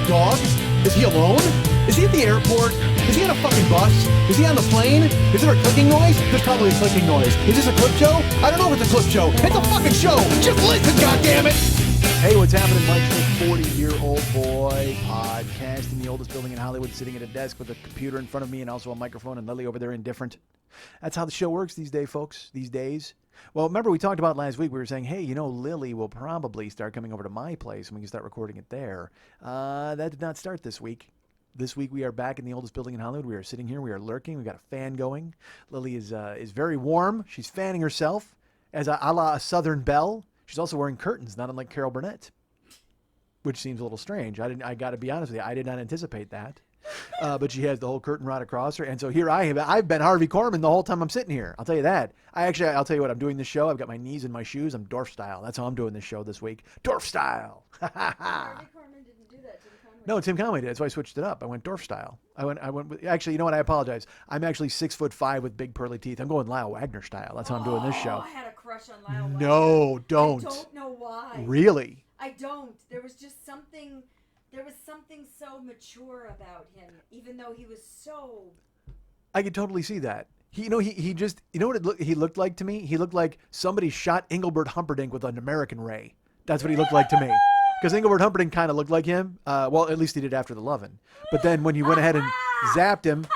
there a dog? Is he alone? Is he at the airport? Is he on a fucking bus? Is he on the plane? Is there a clicking noise? There's probably a clicking noise. Is this a clip show? I don't know if it's a clip show. It's a fucking show. Just listen, goddammit. Hey, what's happening, Mike? 40-year-old boy podcast in the oldest building in Hollywood, sitting at a desk with a computer in front of me and also a microphone, and Lily over there indifferent. That's how the show works these days, folks, these days. Well, remember we talked about last week, we were saying, hey, you know, Lily will probably start coming over to my place and we can start recording it there. That did not start this week. This week we are back in the oldest building in Hollywood. We are sitting here, we are lurking, we got a fan going. Lily is very warm. She's fanning herself as a la a Southern belle. She's also wearing curtains, not unlike Carol Burnett, which seems a little strange. I got to be honest with you, I did not anticipate that. But she has the whole curtain rod across her, and so here I have. I've been Harvey Korman the whole time I'm sitting here. I'll tell you that. I'll tell you what. I'm doing this show. I've got my knees in my shoes. I'm Dorf style. That's how I'm doing this show this week. Dorf style. Harvey Korman didn't do that. Tim Conway. No, Tim Conway did. That's why I switched it up. I went Dorf style. I went with, actually, you know what? I apologize. I'm actually 6'5" with big pearly teeth. I'm going Lyle Wagner style. That's how I'm doing this show. I had a crush on Lyle Wagner. No, don't. I don't know why. Really? I don't. There was just something. There was something so mature about him, even though he was so. I could totally see that. He just, you know what he looked like to me? He looked like somebody shot Engelbert Humperdinck with an American Ray. That's what he looked like to me. Because Engelbert Humperdinck kind of looked like him. Well, at least he did after the Lovin'. But then when you went ahead and zapped him.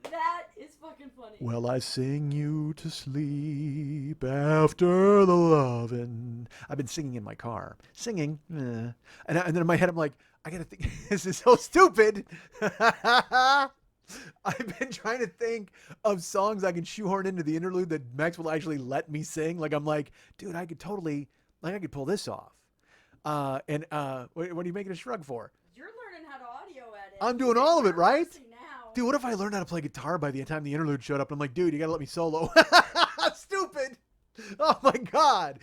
That is fucking funny. Well, I sing you to sleep after the lovin'. I've been singing in my car. Singing. And then in my head, I'm like, I got to think. This is so stupid. I've been trying to think of songs I can shoehorn into the interlude that Max will actually let me sing. Like, I'm like, dude, I could pull this off. What are you making a shrug for? You're learning how to audio edit. I'm doing all of it, right? Now. Dude, what if I learned how to play guitar by the time the interlude showed up? I'm like, dude, you gotta let me solo. Stupid. Oh my God.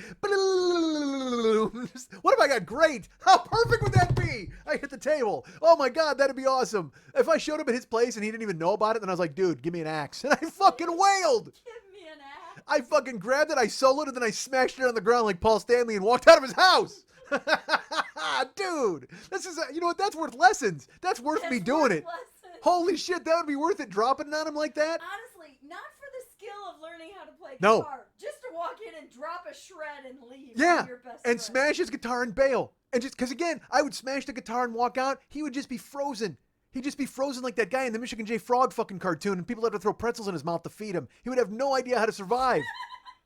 What if I got great? How perfect would that be? I hit the table. Oh my God, that'd be awesome. If I showed up at his place and he didn't even know about it, then I was like, dude, give me an axe. And I fucking wailed. Give me an axe. I fucking grabbed it, I soloed it, and then I smashed it on the ground like Paul Stanley and walked out of his house. Dude, this is, you know what? That's worth lessons. That's worth me doing it. Lessons. Holy shit, that would be worth it, dropping it on him like that. Honestly, not for the skill of learning how to play No. guitar. Just to walk in and drop a shred and leave. Yeah, Your best and friend. smash his guitar and bail. And just, because again, I would smash the guitar and walk out, he would just be frozen. He'd just be frozen like that guy in the Michigan J. Frog fucking cartoon, and people had to throw pretzels in his mouth to feed him. He would have no idea how to survive.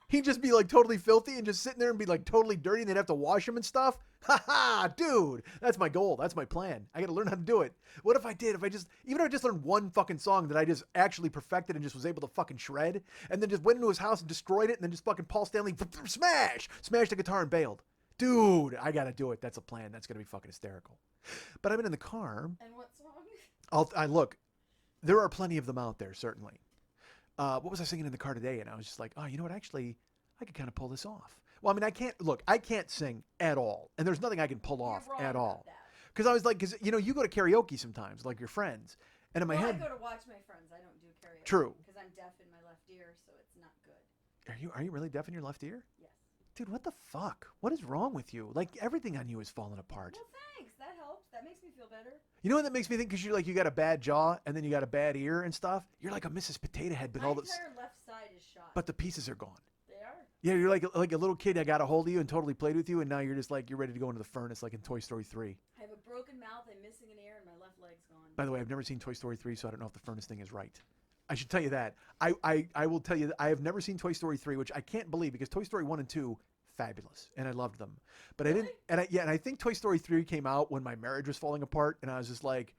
He'd just be like totally filthy and just sitting there and be like totally dirty, and they'd have to wash him and stuff. Ha ha, dude. That's my goal. That's my plan. I got to learn how to do it. What if I did? Even if I just learned one fucking song that I just actually perfected and just was able to fucking shred, and then just went into his house and destroyed it, and then just fucking Paul Stanley smashed the guitar and bailed. Dude, I got to do it. That's a plan. That's going to be fucking hysterical. But I've been in the car. And what song? Look, there are plenty of them out there, certainly. What was I singing in the car today? And I was just like, oh, you know what? Actually, I could kind of pull this off. Well, I mean, I can't sing at all. And there's nothing I can pull off at all. Because I was like, you know, you go to karaoke sometimes, like your friends. And in my head. I go to watch my friends. I don't do karaoke. True. Because I'm deaf in my left ear, so it's not good. Are you really deaf in your left ear? Yes. Dude, what the fuck? What is wrong with you? Like, everything on you is falling apart. Well, thanks. That helps. That makes me feel better. You know what that makes me think? Because you got a bad jaw and then you got a bad ear and stuff. You're like a Mrs. Potato Head, but My all this. entire left side is shot. But the pieces are gone. They are. Yeah, you're like a little kid that got a hold of you and totally played with you, and now you're just like, you're ready to go into the furnace like in Toy Story 3. I have a broken mouth, I'm missing an ear, and my left leg's gone. By the way, I've never seen Toy Story 3, so I don't know if the furnace thing is right. I should tell you that. I will tell you that I have never seen Toy Story 3, which I can't believe, because Toy Story 1 and 2, fabulous, and I loved them. But Really? I didn't, and I think Toy Story 3 came out when my marriage was falling apart, and I was just like,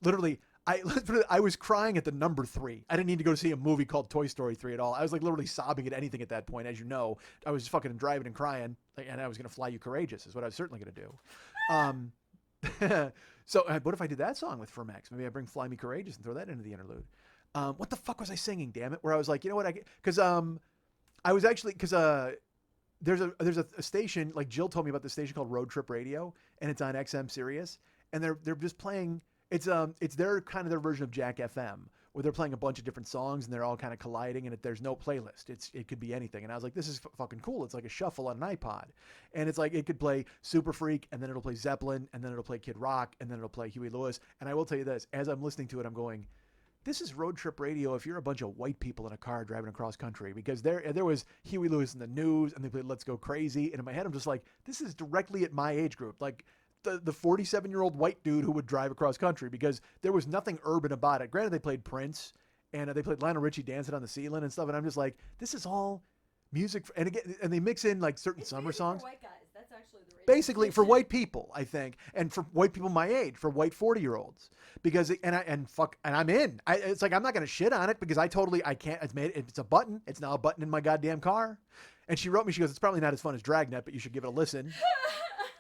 literally, I was crying at the number 3. I didn't need to go see a movie called Toy Story 3 at all. I was like literally sobbing at anything at that point. As you know, I was fucking driving and crying, and I was going to fly you courageous is what I was certainly going to do. So what if I did that song with Firmax? Maybe I bring Fly Me Courageous and throw that into the interlude. What the fuck was I singing, damn it? Where I was like, you know what? Because I was actually, because there's a station, like Jill told me about this station called Road Trip Radio, and it's on XM Sirius, and they're just playing. It's their kind of their version of Jack FM, where they're playing a bunch of different songs and they're all kind of colliding, and there's no playlist. It could be anything. And I was like, this is fucking cool. It's like a shuffle on an iPod, and it's like it could play Super Freak, and then it'll play Zeppelin, and then it'll play Kid Rock, and then it'll play Huey Lewis. And I will tell you this: as I'm listening to it, I'm going, this is road trip radio if you're a bunch of white people in a car driving across country, because there was Huey Lewis in the News, and they played Let's Go Crazy, and in my head I'm just like, this is directly at my age group, like the 47-year-old white dude who would drive across country, because there was nothing urban about it. Granted, they played Prince, and they played Lionel Richie Dancing on the Ceiling and stuff, and I'm just like, this is all music, and again, and they mix in like certain It's summer music songs. For white guys. That's actually the radio Basically, for station. white people, I think, and for white people my age, for white 40-year-olds, because I'm in. It's like I'm not gonna shit on it because I can't. It's a button. It's now a button in my goddamn car. And she wrote me. She goes, it's probably not as fun as Dragnet, but you should give it a listen.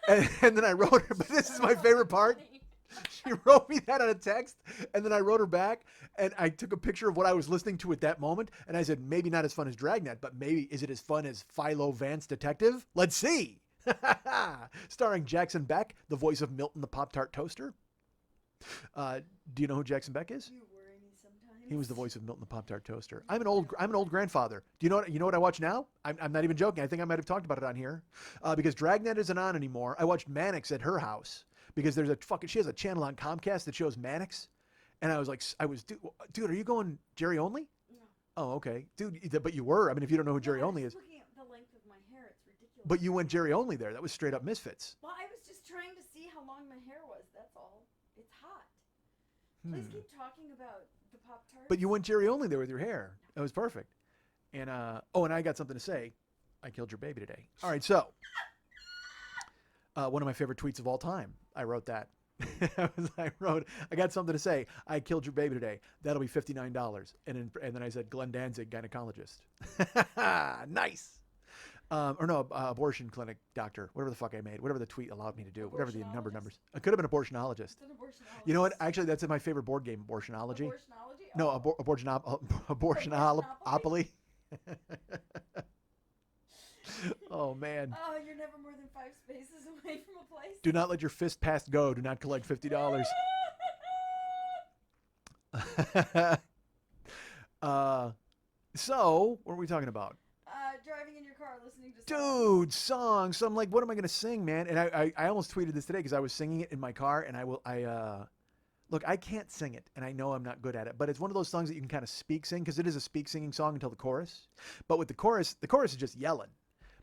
and then I wrote her. But this is my favorite part. She wrote me that on a text, and then I wrote her back, and I took a picture of what I was listening to at that moment, and I said, maybe not as fun as Dragnet, but maybe is it as fun as Philo Vance Detective? Let's see. Starring Jackson Beck, the voice of Milton the Pop-Tart Toaster. Do you know who Jackson Beck is? You worry me sometimes. He was the voice of Milton the Pop-Tart Toaster. I'm an old grandfather. Do you know what I watch now? I'm not even joking. I think I might have talked about it on here. Because Dragnet isn't on anymore. I watched Mannix at her house because she has a channel on Comcast that shows Mannix. And I was like, dude, are you going Jerry Only? No. Oh, okay. Dude, but you were. I mean, if you don't know who Jerry Only is. Looking at the length of my hair, it's ridiculous. But you went Jerry Only there. That was straight up Misfits. Well, I was just trying to see how long my hair was. That's all. It's hot. Please keep talking about the Pop-Tarts. But you went Jerry Only there with your hair. That was perfect. And and I got something to say. I killed your baby today. All right, so one of my favorite tweets of all time. I wrote that. I got something to say. I killed your baby today. That'll be $59. And then I said Glenn Danzig, gynecologist. Nice. Abortion clinic doctor. Whatever the fuck I made. Whatever the tweet allowed me to do. Whatever the numbers. I could have been abortionologist. It's an abortionologist. You know what? Actually, that's in my favorite board game, Abortionology. Abortionology? No, Oh. abortionopoly. Oh, man. Oh, you're never more than 5 spaces away from a place. Do not let your fist past go. Do not collect $50. So, what are we talking about? Driving in your car, listening to Dude, songs. So I'm like, what am I going to sing, man? And I almost tweeted this today because I was singing it in my car, and look, I can't sing it, and I know I'm not good at it, but it's one of those songs that you can kind of speak sing, because it is a speak singing song until the chorus. But with the chorus is just yelling.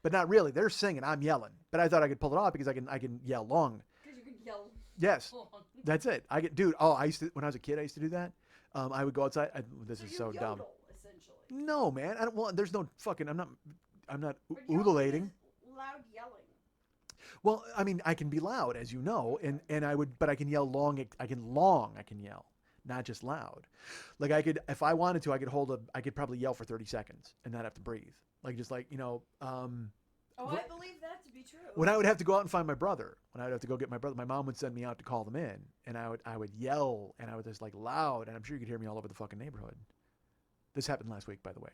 But not really. They're singing, I'm yelling. But I thought I could pull it off because I can yell long. Because you can yell. Yes. Long. That's it. When I was a kid, I used to do that. I would go outside. This is so dumb. Yodel, essentially. No, man. I don't want. There's no fucking. I'm not But yodeling ululating. is loud yelling. Well, I mean, I can be loud, as you know, but I can yell long. I can yell, not just loud. Like if I wanted to, I could probably yell for 30 seconds and not have to breathe. Like just like, I believe that to be true. when I would have to go out and find my brother, when I would have to go get my brother, my mom would send me out to call them in, and I would yell, and I would just like loud, and I'm sure you could hear me all over the fucking neighborhood. This happened last week, by the way.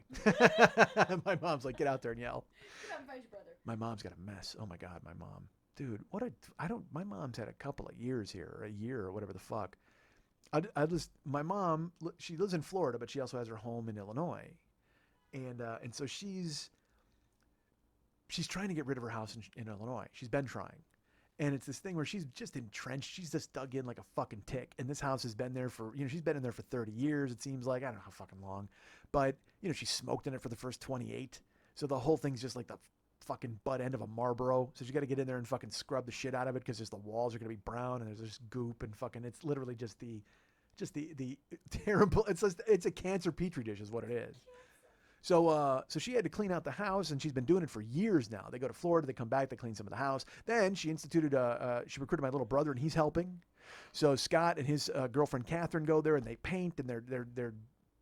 My mom's like, get out there and yell. Get out and find your brother. My mom's got a mess. Oh my God, my mom. Dude, my mom's had a couple of years here, or a year, or whatever the fuck. My mom, she lives in Florida, but she also has her home in Illinois. And so she's trying to get rid of her house in Illinois. She's been trying. And it's this thing where she's just entrenched. She's just dug in like a fucking tick. And this house has been there for, she's been in there for 30 years, it seems like. I don't know how fucking long. But, she smoked in it for the first 28. So the whole thing's just like the fucking butt end of a Marlboro. So you got to get in there and fucking scrub the shit out of it because the walls are going to be brown and there's just goop and fucking, it's literally just the terrible, it's a cancer petri dish is what it is. So she had to clean out the house, and she's been doing it for years now. They go to Florida, they come back, they clean some of the house. Then she she recruited my little brother, and he's helping. So Scott and his girlfriend Catherine go there, and they paint, and they're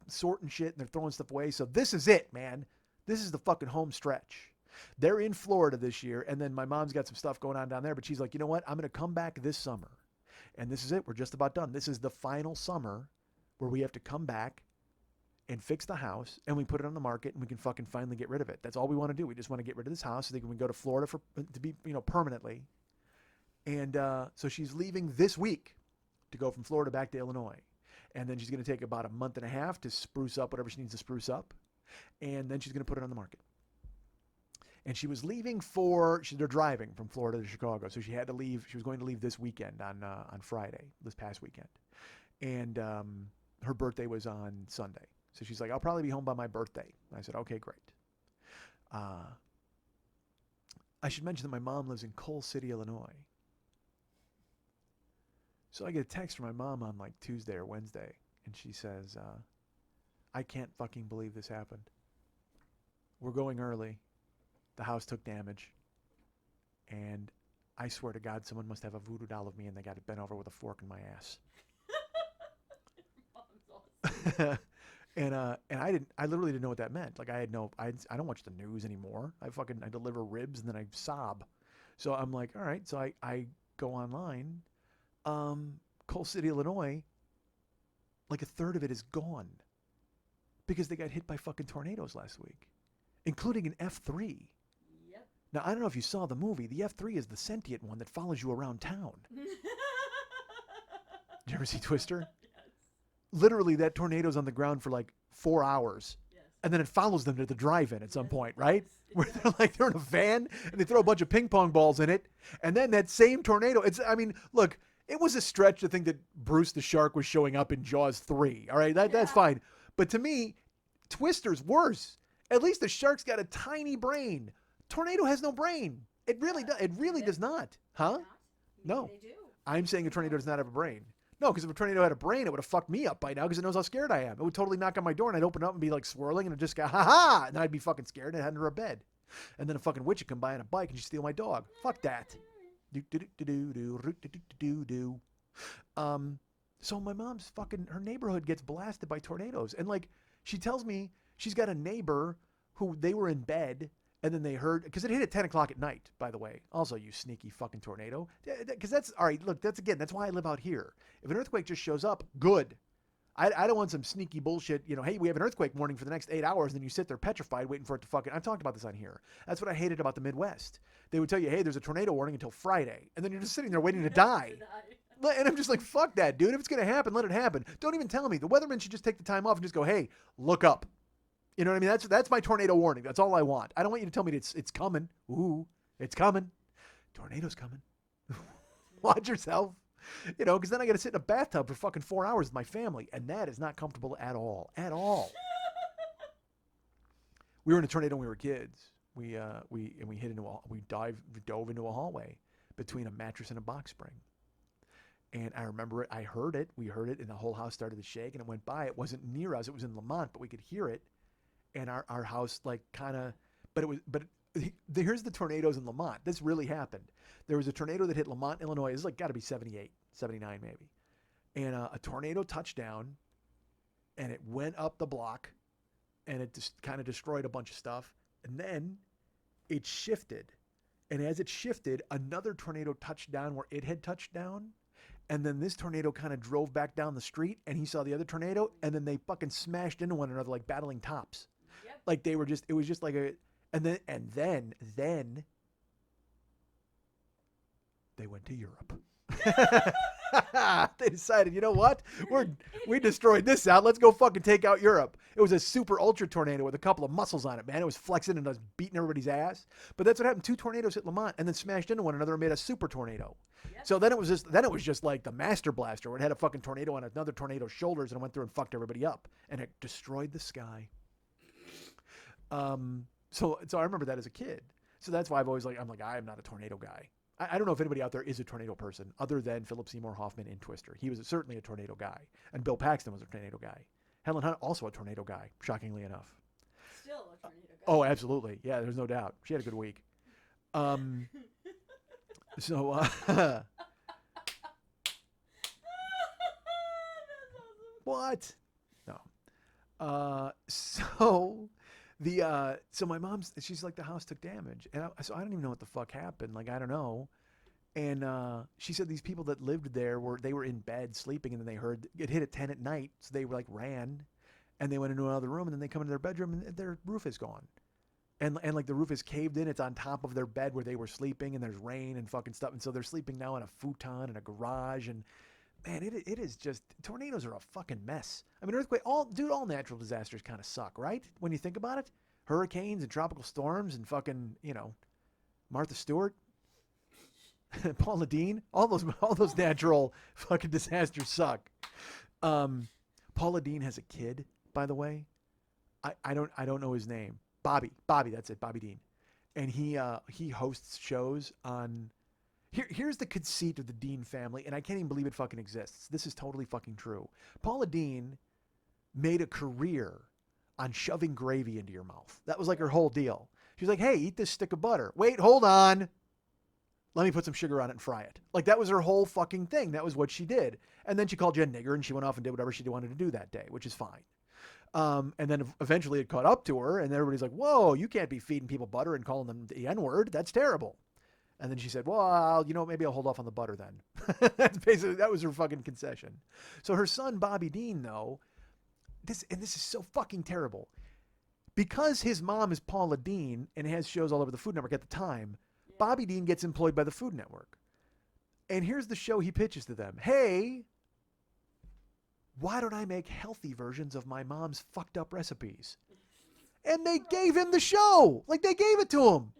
sorting shit, and they're throwing stuff away. So this is it, man. This is the fucking home stretch. They're in Florida this year, and then my mom's got some stuff going on down there, but she's like, you know what? I'm going to come back this summer, and this is it. We're just about done. This is the final summer where we have to come back and fix the house, and we put it on the market, and we can fucking finally get rid of it. That's all we want to do. We just want to get rid of this house so that we can go to Florida to be, permanently. And so she's leaving this week. to go from Florida back to Illinois. And then she's going to take about a month and a half to spruce up whatever she needs to spruce up. And then she's going to put it on the market. And she was leaving they're driving from Florida to Chicago. So she had to leave. She was going to leave this weekend on Friday, this past weekend. And her birthday was on Sunday. So she's like, I'll probably be home by my birthday. I said, okay, great. I should mention that my mom lives in Coal City, Illinois. So I get a text from my mom on like Tuesday or Wednesday, and she says, I can't fucking believe this happened. We're going early. The house took damage. And I swear to God, someone must have a voodoo doll of me and they got it bent over with a fork in my ass. Mom's awesome. And I literally didn't know what that meant. Like I don't watch the news anymore. I deliver ribs and then I sob. So I'm like, all right. So I go online. Coal City, Illinois, like a third of it is gone because they got hit by fucking tornadoes last week, including an F3. Yep. Now, I don't know if you saw the movie. The F3 is the sentient one that follows you around town. Did you ever see Twister? Yes. Literally, that tornado's on the ground for like 4 hours. Yes. And then it follows them to the drive-in at some Yes, point, it right? does. It Where does. they're in a van and they throw a bunch of ping pong balls in it. And then that same tornado, look, it was a stretch to think that Bruce the Shark was showing up in Jaws 3. All right, that's Yeah. fine. But to me, Twister's worse. At least the shark's got a tiny brain. Tornado has no brain. It really does. It really does not. Huh? Not? No. Maybe they do. I'm saying a tornado does not have a brain. No, because if a tornado had a brain, it would have fucked me up by now because it knows how scared I am. It would totally knock on my door and I'd open up and be like swirling and it'd just go, ha ha! And then I'd be fucking scared and I'd head under a bed. And then a fucking witch would come by on a bike and she'd steal my dog. Fuck that. Do. So my mom's her neighborhood gets blasted by tornadoes. And like, she tells me she's got a neighbor who they were in bed and then they heard, because it hit at 10 o'clock at night, by the way. Also, you sneaky fucking tornado. Because that's, all right, look, that's why I live out here. If an earthquake just shows up, good. I don't want some sneaky bullshit, hey, we have an earthquake warning for the next 8 hours, and then you sit there petrified waiting for it to fucking, I've talked about this on here. That's what I hated about the Midwest. They would tell you, hey, there's a tornado warning until Friday, and then you're just sitting there waiting to die. And I'm just like, fuck that, dude. If it's going to happen, let it happen. Don't even tell me. The weatherman should just take the time off and just go, hey, look up. You know what I mean? That's my tornado warning. That's all I want. I don't want you to tell me it's coming. Ooh, it's coming. Tornado's coming. Watch yourself. Because then I got to sit in a bathtub for fucking 4 hours with my family, and that is not comfortable at all. At all. We were in a tornado when we were kids. We dove into a hallway between a mattress and a box spring. And I remember it. I heard it. We heard it, and the whole house started to shake, and it went by. It wasn't near us. It was in Lamont, but we could hear it. And our house, like, kind of, here's the tornadoes in Lamont. This really happened. There was a tornado that hit Lamont, Illinois. It's like got to be 78, 79 maybe. And a tornado touched down, and it went up the block, and it just kind of destroyed a bunch of stuff. And then it shifted. And as it shifted, another tornado touched down where it had touched down. And then this tornado kind of drove back down the street, and he saw the other tornado, and then they fucking smashed into one another like battling tops. Yep. Like they were just, it was just like and then they went to Europe. They decided, you know what? We destroyed this out. Let's go fucking take out Europe. It was a super ultra tornado with a couple of muscles on it, man. It was flexing and was beating everybody's ass. But that's what happened. 2 tornadoes hit Lamont and then smashed into one another and made a super tornado. Yep. So then it was just like the Master Blaster, where it had a fucking tornado on another tornado's shoulders and it went through and fucked everybody up, and it destroyed the sky. So I remember that as a kid. So that's why I'm like, I am not a tornado guy. I don't know if anybody out there is a tornado person other than Philip Seymour Hoffman in Twister. He was certainly a tornado guy. And Bill Paxton was a tornado guy. Helen Hunt, also a tornado guy, shockingly enough. Still a tornado guy. Oh, absolutely. Yeah, there's no doubt. She had a good week. What? No. So my mom's, she's like, the house took damage. And so I don't even know what the fuck happened. Like, I don't know. And she said these people that lived there they were in bed sleeping, and then they heard it hit at 10 at night. So they ran, and they went into another room, and then they come into their bedroom, and their roof is gone. And like the roof is caved in. It's on top of their bed where they were sleeping, and there's rain and fucking stuff. And so they're sleeping now on a futon in a garage, and man, it is just, tornadoes are a fucking mess. I mean, all natural disasters kind of suck, right? When you think about it, hurricanes and tropical storms and fucking, Martha Stewart, Paula Deen, all those natural fucking disasters suck. Paula Deen has a kid, by the way. I don't know his name. Bobby, that's it, Bobby Dean, and he hosts shows on. Here's the conceit of the Dean family, and I can't even believe it fucking exists. This is totally fucking true. Paula Deen made a career on shoving gravy into your mouth. That was like her whole deal. She's like, hey, eat this stick of butter. Wait, hold on. Let me put some sugar on it and fry it. Like, that was her whole fucking thing. That was what she did. And then she called Jen nigger, and she went off and did whatever she wanted to do that day, which is fine. And then eventually it caught up to her, and everybody's like, whoa, you can't be feeding people butter and calling them the N-word. That's terrible. And then she said, well, maybe I'll hold off on the butter then. That was her fucking concession. So her son, Bobby Dean, though, this is so fucking terrible. Because his mom is Paula Deen and has shows all over the Food Network at the time, Bobby Dean gets employed by the Food Network. And here's the show he pitches to them. Hey, why don't I make healthy versions of my mom's fucked up recipes? And they gave him the show. Like, they gave it to him.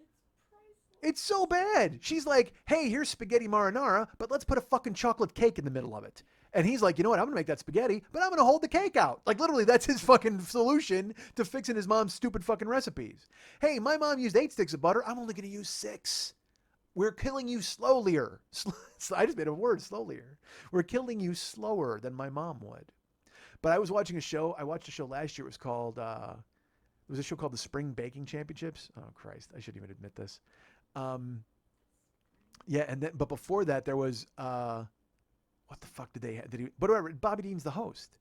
It's so bad. She's like, hey, here's spaghetti marinara, but let's put a fucking chocolate cake in the middle of it. And he's like, you know what? I'm going to make that spaghetti, but I'm going to hold the cake out. Like, literally, that's his fucking solution to fixing his mom's stupid fucking recipes. Hey, my mom used 8 sticks of butter. I'm only going to use 6. We're killing you slowlier. I just made a word, slowlier. We're killing you slower than my mom would. But I was watching a show. I watched a show last year. It was called, it was a show called the Spring Baking Championships. Oh, Christ. I shouldn't even admit this. Yeah, and then, but before that, there was, what the fuck did they have? But whatever, Bobby Dean's the host.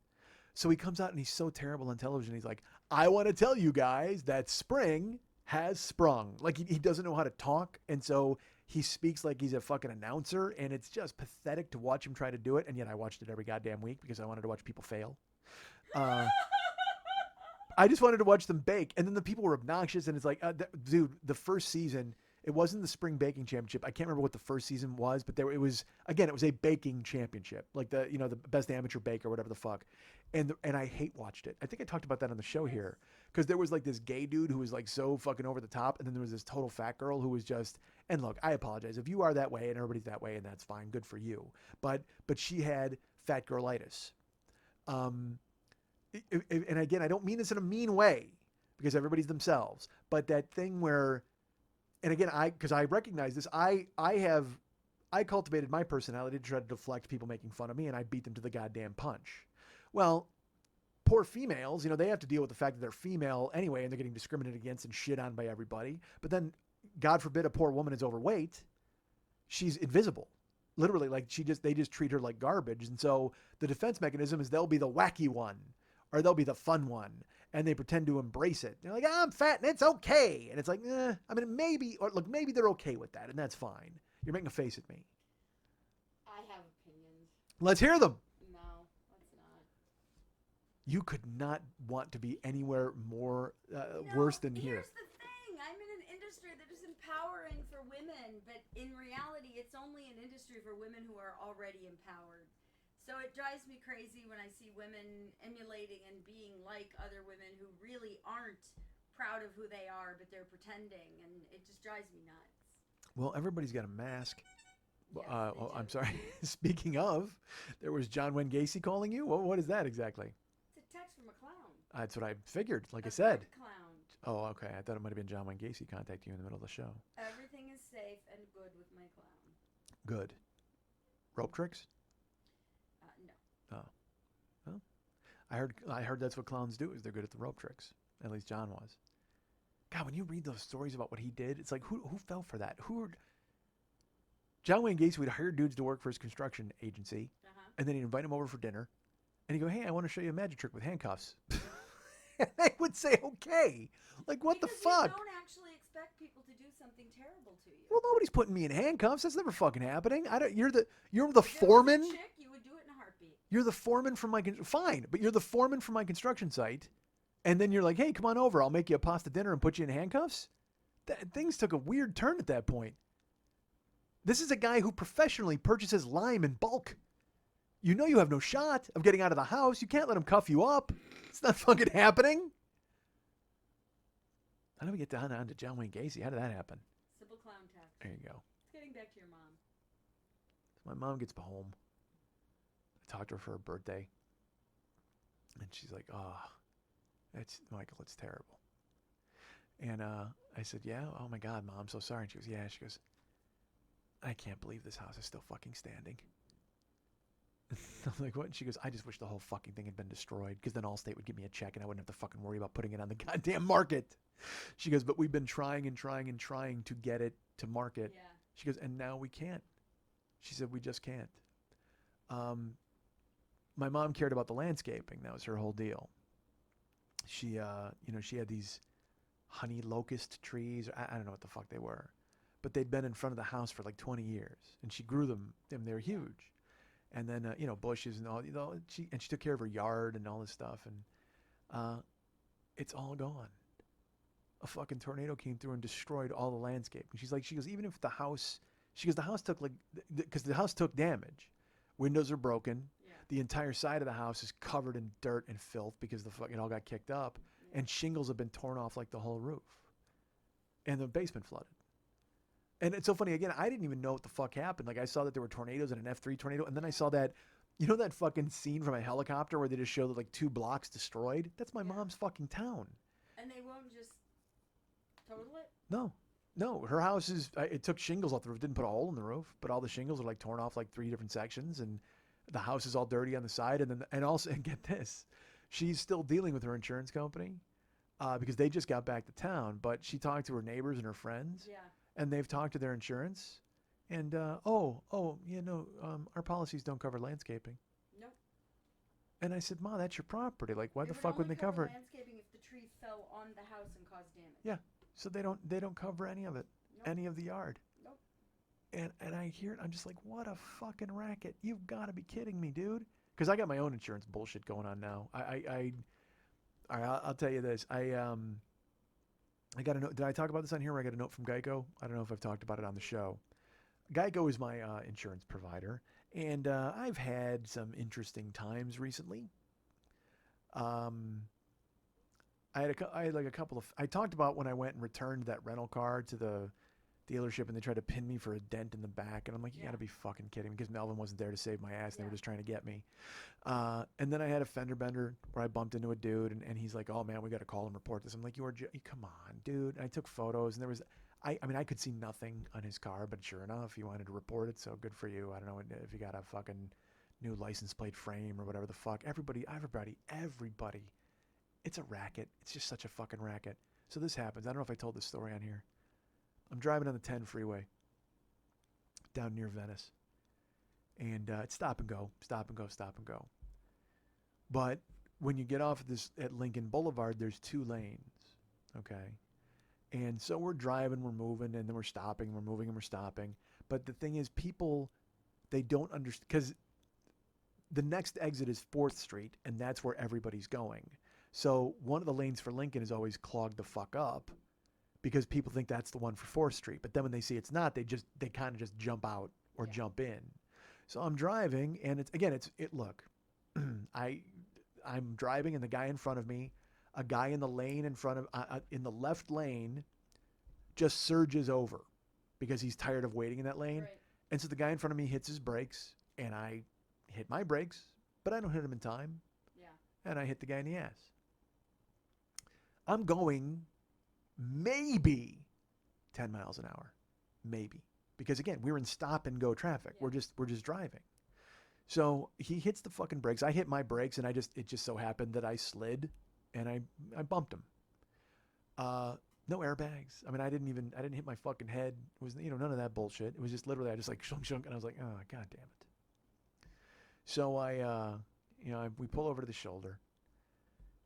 So he comes out and he's so terrible on television. He's like, I want to tell you guys that spring has sprung. Like, he doesn't know how to talk. And so he speaks like he's a fucking announcer. And it's just pathetic to watch him try to do it. And yet I watched it every goddamn week because I wanted to watch people fail. I just wanted to watch them bake. And then the people were obnoxious. And it's like, dude, the first season, it wasn't the Spring Baking Championship. I can't remember what the first season was, but it was a baking championship, like the best amateur baker, whatever the fuck. And I hate watched it. I think I talked about that on the show here because there was like this gay dude who was like so fucking over the top, and then there was this total fat girl who was just. And look, I apologize if you are that way and everybody's that way, and that's fine, good for you. But she had fat girlitis. And again, I don't mean this in a mean way because everybody's themselves, but that thing where. And again, because I recognize this, I cultivated my personality to try to deflect people making fun of me, and I beat them to the goddamn punch. Well, poor females, they have to deal with the fact that they're female anyway, and they're getting discriminated against and shit on by everybody. But then, God forbid, a poor woman is overweight, she's invisible. Literally, like they just treat her like garbage. And so the defense mechanism is they'll be the wacky one, or they'll be the fun one. And they pretend to embrace it. They're like, I'm fat and it's okay. And it's like, I mean, maybe they're okay with that, and that's fine. You're making a face at me. I have opinions. Let's hear them. No, let's not. You could not want to be anywhere more worse than here. Here's the thing. I'm in an industry that is empowering for women, but in reality, it's only an industry for women who are already empowered. So it drives me crazy when I see women emulating and being like other women who really aren't proud of who they are, but they're pretending, and it just drives me nuts. Well, everybody's got a mask. Yes, I'm sorry. Speaking of, there was John Wayne Gacy calling you? What is that exactly? It's a text from a clown. That's what I figured, like I A said. good clown. Oh, okay. I thought it might have been John Wayne Gacy contacting you in the middle of the show. Everything is safe and good with my clown. Good. Rope tricks? No. Oh. Well, I heard that's what clowns do, is they're good at the rope tricks. At least John was. God, when you read those stories about what he did, it's like, who fell for that? John Wayne Gacy would hire dudes to work for his construction agency, and then he'd invite them over for dinner, and he'd go, hey, I want to show you a magic trick with handcuffs. And they would say, okay. Like, what because the fuck? You don't actually expect people to do something terrible to you. Well, nobody's putting me in handcuffs. That's never fucking happening. You're the If there foreman. was a chick, you would do it in a heartbeat. You're the foreman from fine, but you're the foreman from my construction site, and then you're like, hey, come on over. I'll make you a pasta dinner and put you in handcuffs. Things took a weird turn at that point. This is a guy who professionally purchases lime in bulk. You know you have no shot of getting out of the house. You can't let them cuff you up. It's not fucking happening. How do we get down to John Wayne Gacy? How did that happen? Simple clown tax. There you go. It's getting back to your mom. My mom gets home. I talked to her for her birthday. And she's like, oh, it's Michael, it's terrible. And I said, yeah, oh my God, Mom, I'm so sorry. And she goes, yeah. She goes, I can't believe this house is still fucking standing. I'm like, what? And she goes, I just wish the whole fucking thing had been destroyed, because then Allstate would give me a check and I wouldn't have to fucking worry about putting it on the goddamn market. She goes, but we've been trying to get it to market. Yeah. She goes, and now we can't. She said, we just can't. My mom cared about the landscaping. That was her whole deal. She, she had these honey locust trees. I don't know what the fuck they were, but they'd been in front of the house for like 20 years, and she grew them, and they were huge. And then, bushes and all, she took care of her yard and all this stuff, and it's all gone. A fucking tornado came through and destroyed all the landscape. And she goes, even if the house took because the house took damage. Windows are broken. Yeah. The entire side of the house is covered in dirt and filth because it all got kicked up, and shingles have been torn off like the whole roof, and the basement flooded. And it's so funny, again, I didn't even know what the fuck happened. Like, I saw that there were tornadoes and an F3 tornado, and then I saw that, that fucking scene from a helicopter where they just show that, like, 2 blocks destroyed? That's my mom's fucking town. And they won't just total it? No, her house it took shingles off the roof, didn't put a hole in the roof, but all the shingles are, like, torn off, like, 3 different sections, and the house is all dirty on the side, and get this, she's still dealing with her insurance company, because they just got back to town, but she talked to her neighbors and her friends. Yeah. And they've talked to their insurance, and our policies don't cover landscaping. Nope. And I said, Ma, that's your property. Like, why It the would fuck wouldn't only they cover it? landscaping if the tree fell on the house and caused damage. Yeah. So they don't cover any of it, Nope. any of the yard. Nope. And I hear it, I'm just like, what a fucking racket! You've got to be kidding me, dude. Because I got my own insurance bullshit going on now. I'll tell you this. I got a note. Did I talk about this on here where I got a note from Geico? I don't know if I've talked about it on the show. Geico is my insurance provider, and I've had some interesting times recently. I had a couple of... I talked about when I went and returned that rental car to the dealership, and they tried to pin me for a dent in the back, and I'm like, you gotta be fucking kidding me, because Melvin wasn't there to save my ass, and they were just trying to get me. And then I had a fender bender where I bumped into a dude, and he's like, oh man, we gotta call and report this. I'm like, come on, dude. And I took photos, and there was, I mean, I could see nothing on his car, but sure enough, he wanted to report it, so good for you. I don't know if you got a fucking new license plate frame or whatever the fuck. Everybody, it's a racket. It's just such a fucking racket. So this happens. I don't know if I told this story on here. I'm driving on the 10 freeway down near Venice, and it's stop and go. But when you get off at Lincoln Boulevard, there's 2 lanes, okay? And so we're driving, we're moving, and then we're stopping, we're moving, and we're stopping. But the thing is, people, they don't understand, because the next exit is 4th Street, and that's where everybody's going. So one of the lanes for Lincoln is always clogged the fuck up, because people think that's the one for 4th Street. But then when they see it's not, they kind of just jump out or jump in. So I'm driving, and look, I'm driving, and the guy in front of me, a guy in the lane in front of, in the left lane, just surges over because he's tired of waiting in that lane. Right. And so the guy in front of me hits his brakes, and I hit my brakes, but I don't hit him in time. Yeah. And I hit the guy in the ass. I'm going maybe 10 miles an hour, maybe, because again, we're in stop and go traffic. Yeah. We're just driving. So he hits the fucking brakes. I hit my brakes, and it just so happened that I slid, and I bumped him. No airbags. I mean, I didn't hit my fucking head. It was, none of that bullshit. It was just literally, I just like shunk, and I was like, oh, God damn it. So we pull over to the shoulder,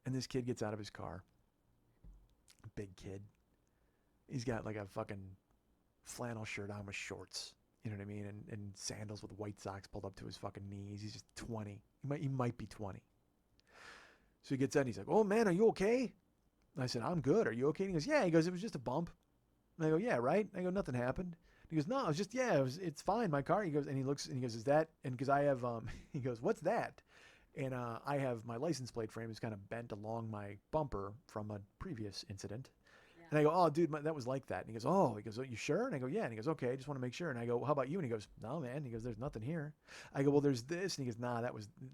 and this kid gets out of his car. Big kid. He's got like a fucking flannel shirt on with shorts, you know what I mean, and sandals with white socks pulled up to his fucking knees. He's just 20. He might be 20. So he gets out and he's like, oh man, are you okay? And I said, I'm good. Are you okay? And he goes, yeah. He goes, it was just a bump. And I go, yeah, right? And I go, nothing happened. And He goes, no, it's fine. My car. He goes, and he looks, and he goes, is that, and because I have, he goes, what's that? And I have my license plate frame is kind of bent along my bumper from a previous incident. Yeah. And I go, oh, dude, that was like that. And he goes, oh, you sure? And I go, yeah. And he goes, okay, I just want to make sure. And I go, well, how about you? And he goes, no, man. He goes, there's nothing here. I go, well, there's this. And he goes, nah,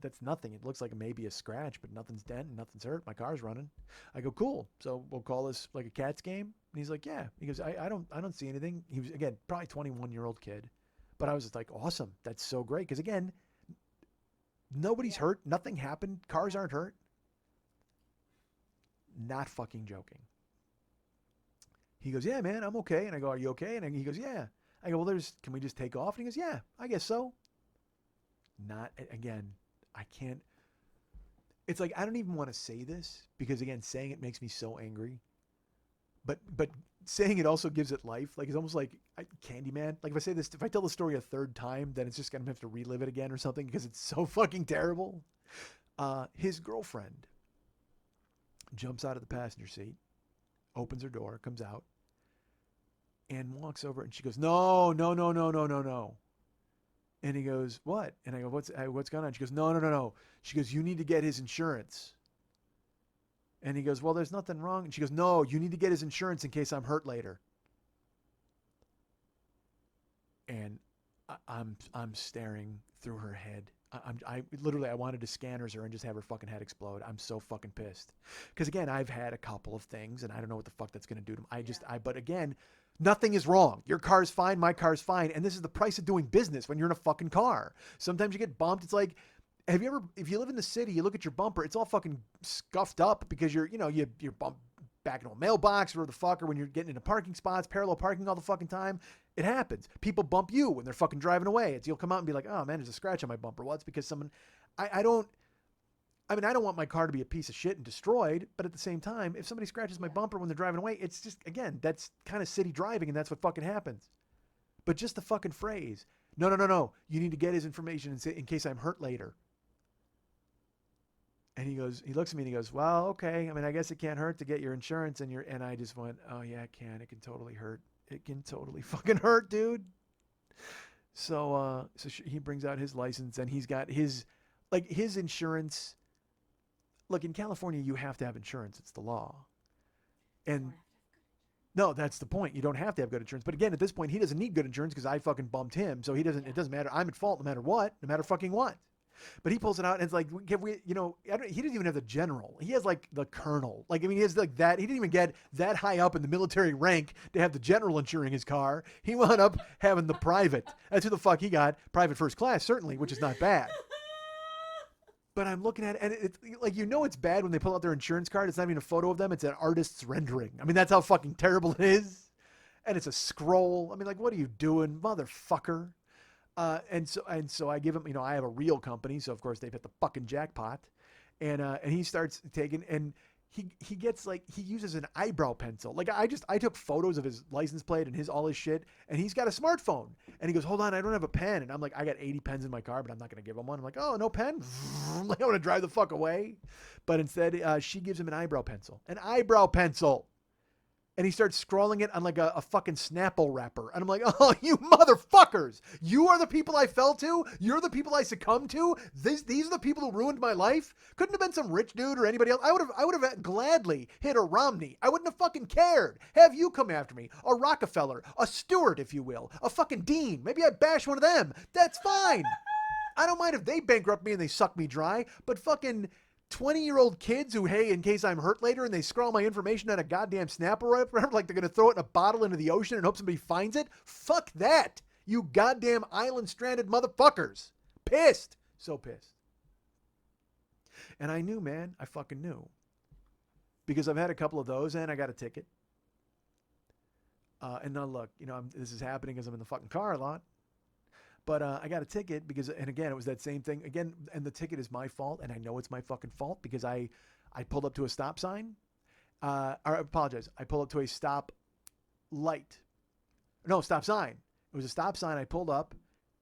that's nothing. It looks like maybe a scratch, but nothing's dent and nothing's hurt. My car's running. I go, cool. So we'll call this like a Cats game. And he's like, yeah. He goes, I don't see anything. He was, again, probably 21-year-old kid. But I was just like, awesome. That's so great. Because again, nobody's hurt. Nothing happened. Cars aren't hurt. Not fucking joking. He goes, yeah, man, I'm okay. And I go, are you okay? And he goes, yeah. I go, well, can we just take off? And he goes, yeah, I guess so. Not, again, I can't. It's like, I don't even want to say this because, again, saying it makes me so angry. But saying it also gives it life. Like, it's almost like Candyman. Like, if I tell the story a third time, then it's just going to have to relive it again or something because it's so fucking terrible. His girlfriend jumps out of the passenger seat, opens her door, comes out, and walks over, and she goes, no. And he goes, what? And I go, what's going on? She goes, no. She goes, you need to get his insurance. And he goes, well, there's nothing wrong. And she goes, no, you need to get his insurance in case I'm hurt later. And I'm staring through her head. I literally wanted to scanners her and just have her fucking head explode. I'm so fucking pissed. Because again, I've had a couple of things and I don't know what the fuck that's going to do to them. But again, nothing is wrong. Your car's fine. My car's fine. And this is the price of doing business when you're in a fucking car. Sometimes you get bumped. It's like, if you live in the city, you look at your bumper, it's all fucking scuffed up because you're bumped back into a mailbox or the fuck, or when you're getting into parking spots, parallel parking all the fucking time. It happens. People bump you when they're fucking driving away. You'll come out and be like, oh man, there's a scratch on my bumper. Well, it's because someone, I don't want my car to be a piece of shit and destroyed, but at the same time, if somebody scratches my bumper when they're driving away, it's just, again, that's kind of city driving and that's what fucking happens. But just the fucking phrase, no, you need to get his information in case I'm hurt later. And he looks at me and he goes, well, okay. I mean, I guess it can't hurt to get your insurance and I just went, oh yeah, it can. It can totally hurt. It can totally fucking hurt, dude. So he brings out his license and he's got his insurance. Look, in California, you have to have insurance. It's the law. And no, that's the point. You don't have to have good insurance. But again, at this point, he doesn't need good insurance because I fucking bumped him. So it doesn't matter. I'm at fault no matter what, no matter fucking what. But he pulls it out and it's like, he didn't even have the general. He has like the colonel. Like, I mean, he has like that. He didn't even get that high up in the military rank to have the general insuring his car. He wound up having the private. That's who the fuck he got. Private first class, certainly, which is not bad. But I'm looking at it and it's like, it's bad when they pull out their insurance card. It's not even a photo of them. It's an artist's rendering. I mean, that's how fucking terrible it is. And it's a scroll. I mean, like, what are you doing, motherfucker? And so I give him, I have a real company. So of course they've hit the fucking jackpot and he starts taking, and he gets like, he uses an eyebrow pencil. Like I took photos of his license plate and all his shit, and he's got a smartphone and he goes, hold on, I don't have a pen. And I'm like, I got 80 pens in my car, but I'm not going to give him one. I'm like, oh, no pen. I want to drive the fuck away. But instead she gives him an eyebrow pencil. And he starts scrawling it on like a fucking Snapple wrapper. And I'm like, oh, you motherfuckers. You are the people I fell to. You're the people I succumbed to. These are the people who ruined my life. Couldn't have been some rich dude or anybody else. I would have gladly hit a Romney. I wouldn't have fucking cared. Have you come after me. A Rockefeller. A Stewart, if you will. A fucking Dean. Maybe I bash one of them. That's fine. I don't mind if they bankrupt me and they suck me dry. But fucking 20-year-old kids who, hey, in case I'm hurt later, and they scrawl my information on a goddamn Snapple wrapper, like they're going to throw it in a bottle into the ocean and hope somebody finds it. Fuck that. You goddamn island-stranded motherfuckers. Pissed. So pissed. And I knew, man. I fucking knew. Because I've had a couple of those, and I got a ticket. And now look, this is happening because I'm in the fucking car a lot. But I got a ticket because, and again, it was that same thing. Again, and the ticket is my fault, and I know it's my fucking fault because I pulled up to a stop sign. I apologize. I pulled up to a stop sign. It was a stop sign. I pulled up,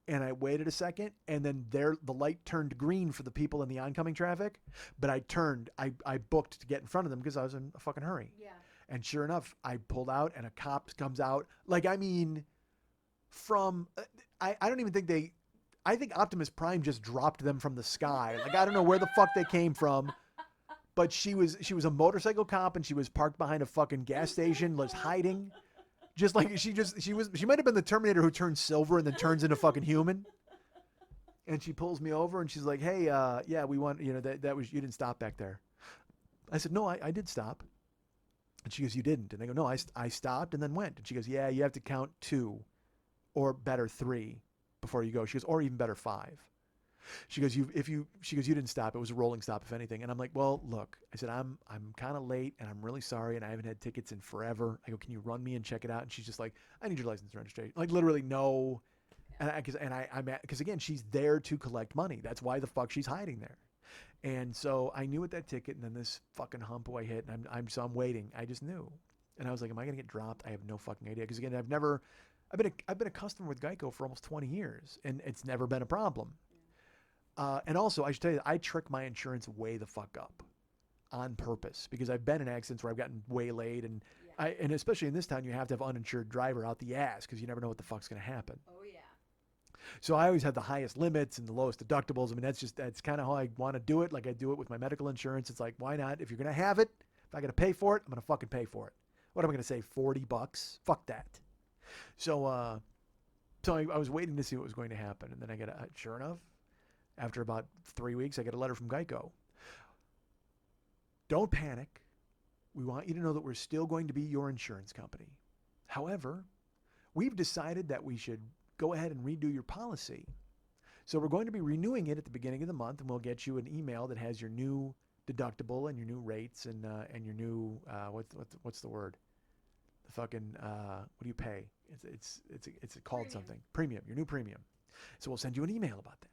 and I waited a second, and then the light turned green for the people in the oncoming traffic. But I booked to get in front of them because I was in a fucking hurry. Yeah. And sure enough, I pulled out, and a cop comes out. Like, I mean, from, I don't even think I think Optimus Prime just dropped them from the sky. Like, I don't know where the fuck they came from. But she was a motorcycle cop, and she was parked behind a fucking gas station, was hiding. Just like she might have been the Terminator who turns silver and then turns into fucking human. And she pulls me over and she's like, "Hey, yeah, we want, that was, you didn't stop back there." I said, "No, I did stop." And she goes, "You didn't." And I go, "No, I stopped and then went." And she goes, "Yeah, you have to count 2 or better 3 before you go." She goes, "Or even better 5." She goes, "You didn't stop. It was a rolling stop, if anything." And I'm like, "Well, look," I said, I'm kind of late and I'm really sorry and I haven't had tickets in forever. I go, "Can you run me and check it out?" And she's just like, "I need your license and registration." Like, literally, no. And because again, she's there to collect money. That's why the fuck she's hiding there. And so I knew at that ticket, and then this fucking hump I hit, and I'm waiting. I just knew. And I was like, "Am I gonna get dropped?" I have no fucking idea. Because again, I've been a customer with Geico for almost 20 years, and it's never been a problem. And also, I should tell you, I trick my insurance way the fuck up on purpose because I've been in accidents where I've gotten waylaid, and and especially in this town, you have to have uninsured driver out the ass because you never know what the fuck's gonna happen. Oh yeah. So I always have the highest limits and the lowest deductibles. I mean, that's kind of how I want to do it. Like I do it with my medical insurance. It's like, why not? If you're gonna have it, if I gotta pay for it, I'm gonna fucking pay for it. What am I gonna say? $40? Fuck that. So I was waiting to see what was going to happen, and then I get sure enough. After about 3 weeks, I get a letter from Geico. "Don't panic. We want you to know that we're still going to be your insurance company. However, we've decided that we should go ahead and redo your policy. So we're going to be renewing it at the beginning of the month, and we'll get you an email that has your new deductible and your new rates and your new what's the word? The fucking what do you pay? It's called Premium. something. Premium. Your new premium. So we'll send you an email about that."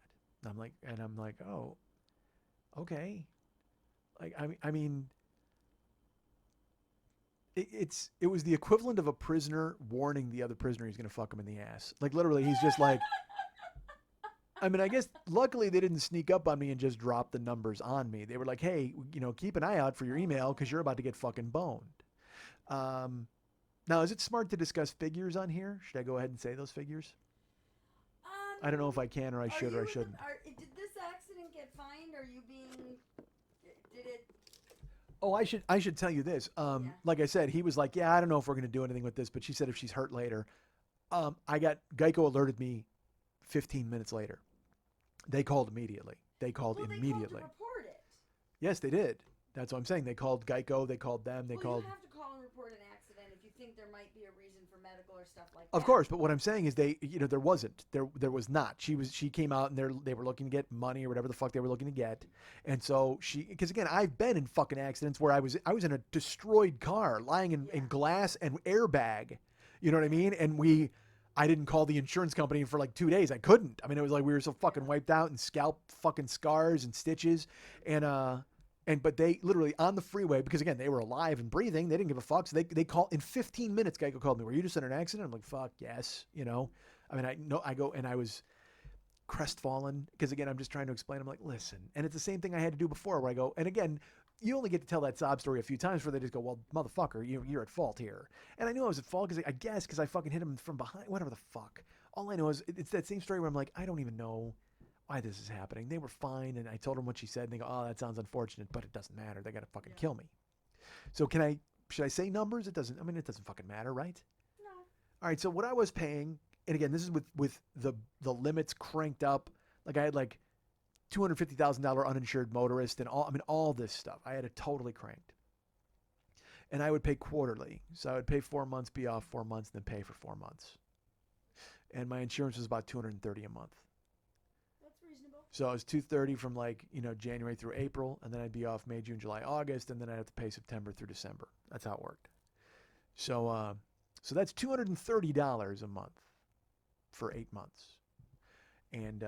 And I'm like, "Oh, okay." Like, I mean, it was the equivalent of a prisoner warning the other prisoner he's going to fuck him in the ass. Like, literally, he's just like, I mean, I guess luckily they didn't sneak up on me and just drop the numbers on me. They were like, "Hey, keep an eye out for your email because you're about to get fucking boned." Now, is it smart to discuss figures on here? Should I go ahead and say those figures? I don't know if I can or I should or I shouldn't. Did this accident get fined? Are you being? Did it? Oh, I should tell you this. Like I said, he was like, "Yeah, I don't know if we're going to do anything with this," but she said if she's hurt later. Geico alerted me 15 minutes later. They called immediately. They called immediately. They called to report it. Yes, they did. That's what I'm saying. They called Geico. They called them. They called. You have to call and report an accident if you think there might be a reason for medical or stuff like that. Of course, but what I'm saying is there wasn't. There was not. She came out and they were looking to get money or whatever the fuck they were looking to get. And so because again, I've been in fucking accidents where I was in a destroyed car lying in glass and airbag. You know what I mean? And I didn't call the insurance company for like 2 days. I couldn't. I mean, it was like we were so fucking wiped out and scalp fucking scars and stitches. But they literally on the freeway, because again, they were alive and breathing. They didn't give a fuck. So they call in 15 minutes. Geico called me. "Were you just in an accident?" I'm like, "Fuck yes." I mean, I go and I was crestfallen because again, I'm just trying to explain. I'm like, "Listen," and it's the same thing I had to do before where I go, and again, you only get to tell that sob story a few times before they just go, "Well, motherfucker, you're at fault here." And I knew I was at fault because I fucking hit him from behind, whatever the fuck. All I know is it's that same story where I'm like, I don't even know why this is happening. They were fine, and I told them what she said, and they go, "Oh, that sounds unfortunate, but it doesn't matter. They gotta fucking kill me." So should I say numbers? It doesn't fucking matter, right? No. All right, so what I was paying, and again, this is with the limits cranked up. Like I had like $250,000 uninsured motorist and all this stuff. I had it totally cranked. And I would pay quarterly. So I would pay 4 months, be off 4 months, then pay for 4 months. And my insurance was about $230 a month. That's reasonable. So it was $230 from January through April, and then I'd be off May, June, July, August, and then I'd have to pay September through December. That's how it worked. So that's $230 a month for 8 months. And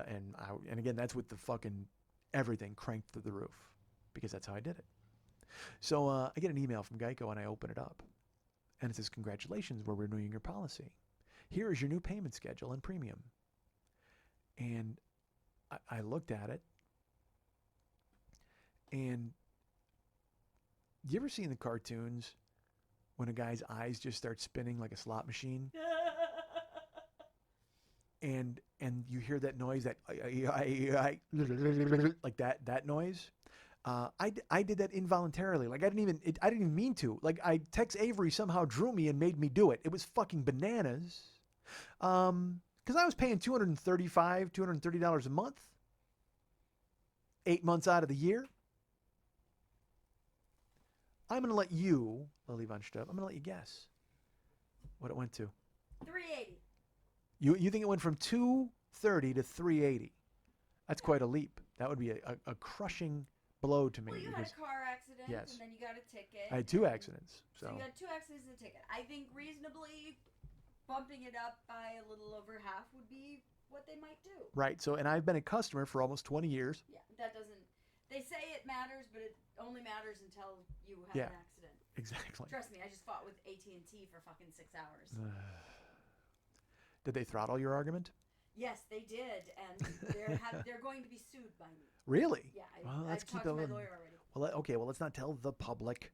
again, that's with the fucking everything cranked through the roof because that's how I did it. So I get an email from Geico and I open it up, and it says, "Congratulations, we're renewing your policy. Here is your new payment schedule and premium." And I looked at it, and you ever seen the cartoons when a guy's eyes just start spinning like a slot machine? and you hear that noise, that like that noise. I did that involuntarily. Like I didn't even mean to. Like Tex Avery somehow drew me and made me do it. It was fucking bananas. Because I was paying $230 a month, 8 months out of the year. I'm going to let you, Lily Von Stubb, I'm going to let you guess what it went to. 380. You think it went from 230 to 380? That's quite a leap. That would be a crushing blow to me. Well, you had a car accident, yes. and then you got a ticket. I had 2 accidents. So you got 2 accidents and a ticket. I think reasonably bumping it up by a little over half would be what they might do. Right. So, and I've been a customer for almost 20 years. Yeah, that doesn't. They say it matters, but it only matters until you have an accident. Exactly. Trust me, I just fought with AT&T for fucking 6 hours. Did they throttle your argument? Yes, they did, and they're going to be sued by me. Really? Yeah, let's I've keep talked it. to my lawyer already. Well, okay. Well, let's not tell the public.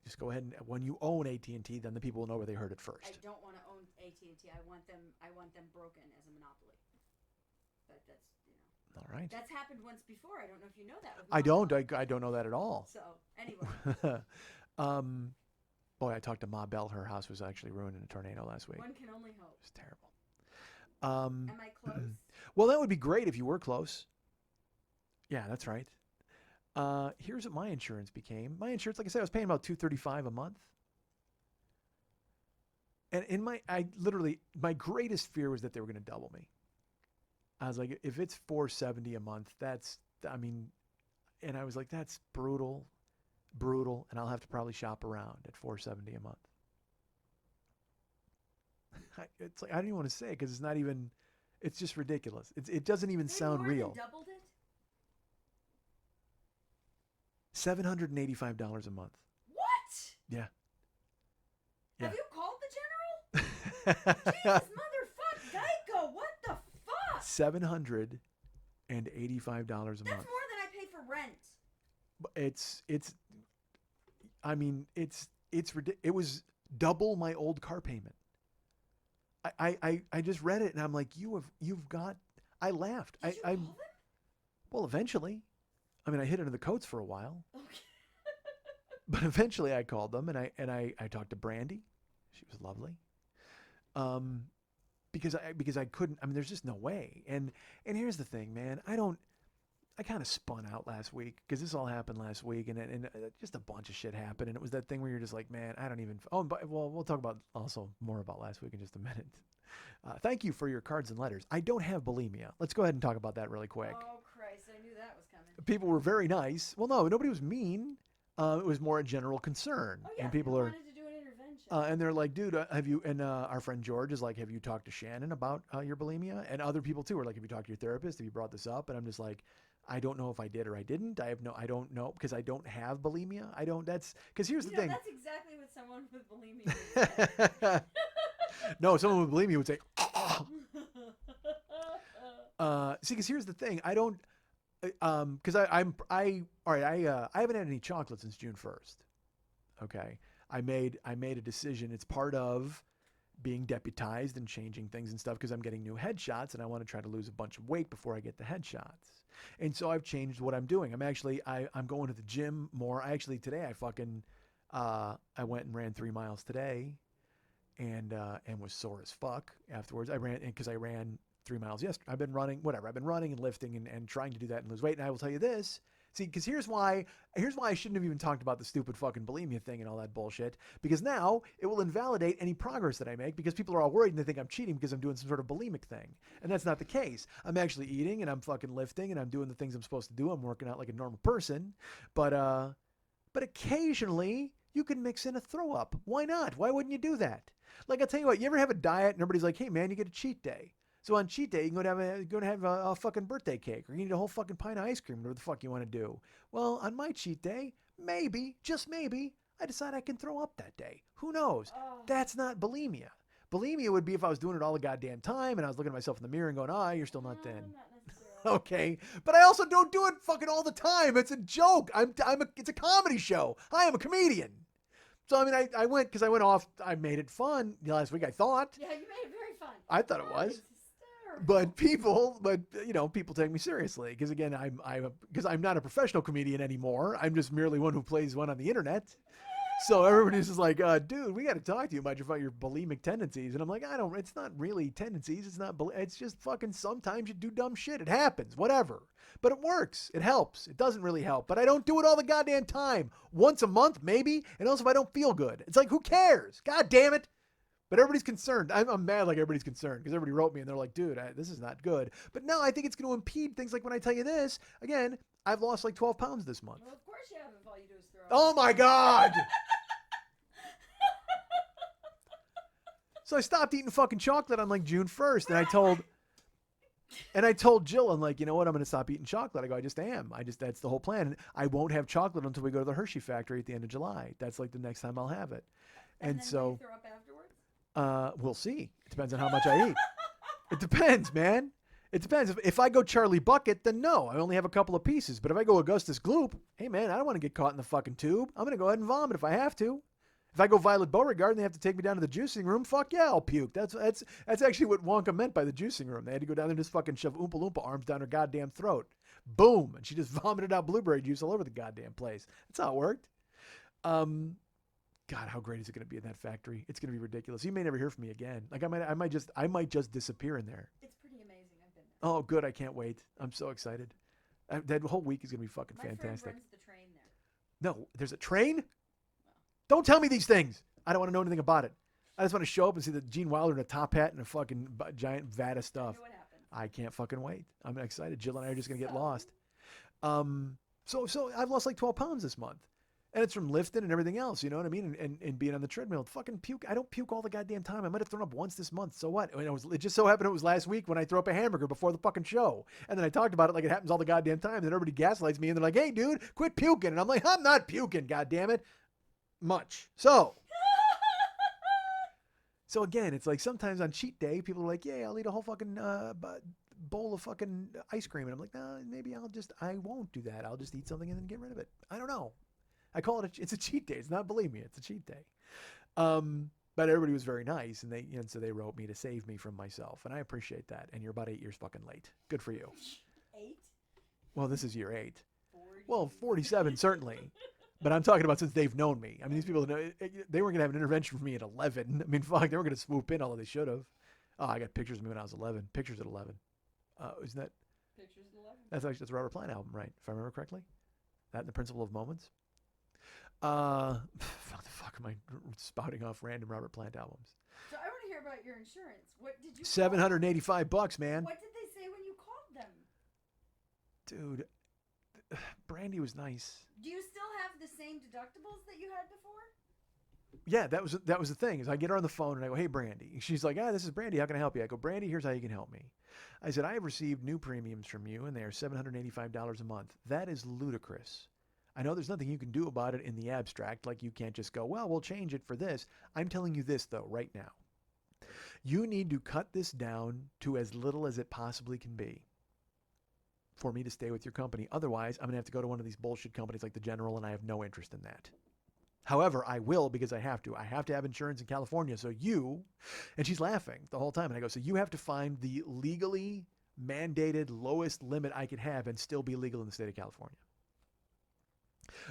Just go ahead and when you own AT&T, then the people will know where they heard it first. I don't want to own AT&T. I want them broken as a monopoly. But that's All right. That's happened once before. I don't know if you know that. I don't. I don't know that at all. So anyway. Boy, I talked to Ma Bell. Her house was actually ruined in a tornado last week. One can only hope. It's terrible. Am I close? Well, that would be great if you were close. Yeah, that's right. Here's what my insurance became. My insurance, like I said, I was paying about $235 a month. And my greatest fear was that they were going to double me. I was like, if it's $470 a month, and I was like, that's brutal, and I'll have to probably shop around at $470 a month. It's like I don't even want to say it because it's not even. It's just ridiculous. It doesn't even sound real. Doubled it? $785 a month. What? Yeah. Have you called the general? Jesus, motherfucker, Geico, what the fuck? $785 a month. That's more than I pay for rent. It was double my old car payment. I just read it and I'm like, you've got. I laughed. Did you call them? Well, eventually. I mean, I hid under the coats for a while. Okay. But eventually I called them and I talked to Brandy. She was lovely. Because I couldn't, I mean, there's just no way. And here's the thing, man. I kind of spun out last week because this all happened last week and just a bunch of shit happened. And it was that thing where you're just like, man, I don't even, we'll talk about also more about last week in just a minute. Thank you for your cards and letters. I don't have bulimia. Let's go ahead and talk about that really quick. Oh, Christ. I knew that was coming. People were very nice. Well, no, nobody was mean. It was more a general concern. Oh, yeah. And people wanted to do an intervention. and they're like, dude, have you, and our friend George is like, have you talked to Shannon about your bulimia? And other people too are like, have you talked to your therapist? Have you brought this up? And I'm just like, I don't know if I did or I didn't. I don't know because I don't have bulimia. Because here's the thing. That's exactly what someone with bulimia would say. No, someone with bulimia would say, see, because here's the thing. I don't, because all right, I haven't had any chocolate since June 1st. Okay. I made a decision. It's part of being deputized and changing things and stuff because I'm getting new headshots and I want to try to lose a bunch of weight before I get the headshots. And so I've changed what I'm doing. I'm going to the gym more. Today I went and ran 3 miles today and was sore as fuck afterwards. I ran 3 miles yesterday. I've been running and lifting and trying to do that and lose weight. And I will tell you this, see, because here's why I shouldn't have even talked about the stupid fucking bulimia thing and all that bullshit. Because now it will invalidate any progress that I make because people are all worried and they think I'm cheating because I'm doing some sort of bulimic thing. And that's not the case. I'm actually eating and I'm fucking lifting and I'm doing the things I'm supposed to do. I'm working out like a normal person. But occasionally you can mix in a throw up. Why not? Why wouldn't you do that? Like, I'll tell you what, you ever have a diet and everybody's like, hey man, you get a cheat day. So on cheat day, you can go to have a fucking birthday cake, or you need a whole fucking pint of ice cream, whatever the fuck you want to do. Well, on my cheat day, maybe, just maybe, I decide I can throw up that day. Who knows? Oh. That's not bulimia. Bulimia would be if I was doing it all the goddamn time and I was looking at myself in the mirror and going, you're still not thin. Not necessarily. Okay, but I also don't do it fucking all the time. It's a joke. It's a comedy show. I am a comedian. So, I mean, I went off. I made it fun last week, I thought. Yeah, you made it very fun. I thought it was. It's But people take me seriously because again, I'm not a professional comedian anymore. I'm just merely one who plays one on the internet. So everybody's just like, dude, we got to talk to you about your bulimic tendencies. And I'm like, it's not really tendencies. It's just fucking sometimes you do dumb shit. It happens, whatever. But it works. It helps. It doesn't really help. But I don't do it all the goddamn time. Once a month, maybe. And also if I don't feel good. It's like, who cares? God damn it. But everybody's concerned. I'm mad like everybody's concerned because everybody wrote me and they're like, dude, this is not good. But no, I think it's going to impede things like when I tell you this. Again, I've lost like 12 pounds this month. Well, of course you have if all you do is throw up. Oh my God. So I stopped eating fucking chocolate on like June 1st. And I told Jill, I'm like, you know what? I'm going to stop eating chocolate. I go, I just am. That's the whole plan. And I won't have chocolate until we go to the Hershey factory at the end of July. That's like the next time I'll have it. And then so, will you throw up afterwards? We'll see. It depends on how much I eat. It depends, man. It depends. If I go Charlie Bucket, then no, I only have a couple of pieces. But if I go Augustus Gloop, hey man, I don't want to get caught in the fucking tube. I'm going to go ahead and vomit if I have to. If I go Violet Beauregard and they have to take me down to the juicing room, fuck yeah, I'll puke. That's actually what Wonka meant by the juicing room. They had to go down there and just fucking shove Oompa Loompa arms down her goddamn throat. Boom. And she just vomited out blueberry juice all over the goddamn place. That's how it worked. God, how great is it going to be in that factory? It's going to be ridiculous. You may never hear from me again. Like I might just disappear in there. It's pretty amazing. I've been there. Oh, good. I can't wait. I'm so excited. That whole week is going to be fucking fantastic. My friend runs the train there. No, there's a train? Don't tell me these things. I don't want to know anything about it. I just want to show up and see the Gene Wilder in a top hat and a fucking giant vat of stuff. I can't fucking wait. I'm excited. Jill and I are just going to get lost. So I've lost like 12 pounds this month. And it's from lifting and everything else, you know what I mean? And being on the treadmill. Fucking puke. I don't puke all the goddamn time. I might have thrown up once this month. So what? I mean, it just so happened it was last week when I threw up a hamburger before the fucking show. And then I talked about it like it happens all the goddamn time. And then everybody gaslights me and they're like, hey, dude, quit puking. And I'm like, I'm not puking, goddammit. Much. So again, it's like sometimes on cheat day, people are like, yeah, I'll eat a whole fucking bowl of fucking ice cream. And I'm like, no, maybe I won't do that. I'll just eat something and then get rid of it. I don't know. I call it it's a cheat day. It's not, believe me, it's a cheat day. But everybody was very nice and so they wrote me to save me from myself. And I appreciate that. And you're about 8 years fucking late. Good for you. 8? Well, this is year 8. 40. Well, 47 certainly. But I'm talking about since they've known me. I mean, these people, they weren't going to have an intervention for me at 11. I mean, fuck, they were going to swoop in, although they should have. Oh, I got pictures of me when I was 11. Pictures at 11. Isn't that? Pictures at 11? That's a Robert Plant album, right? If I remember correctly. That and The Principle of Moments. What the fuck am I spouting off random Robert Plant albums? So I want to hear about your insurance. What did you $785, man. What did they say when you called them? Dude, Brandy was nice. Do you still have the same deductibles that you had before? Yeah, that was the thing. Is I get her on the phone and I go, "Hey, Brandy." She's like, "This is Brandy. How can I help you?" I go, "Brandy, here's how you can help me." I said, "I have received new premiums from you, and they are $785 a month. That is ludicrous. I know there's nothing you can do about it in the abstract. Like you can't just go, well, we'll change it for this. I'm telling you this though, right now. You need to cut this down to as little as it possibly can be for me to stay with your company. Otherwise, I'm going to have to go to one of these bullshit companies like the General, and I have no interest in that. However, I will because I have to. I have to have insurance in California. So you," and she's laughing the whole time. And I go, "So you have to find the legally mandated lowest limit I could have and still be legal in the state of California."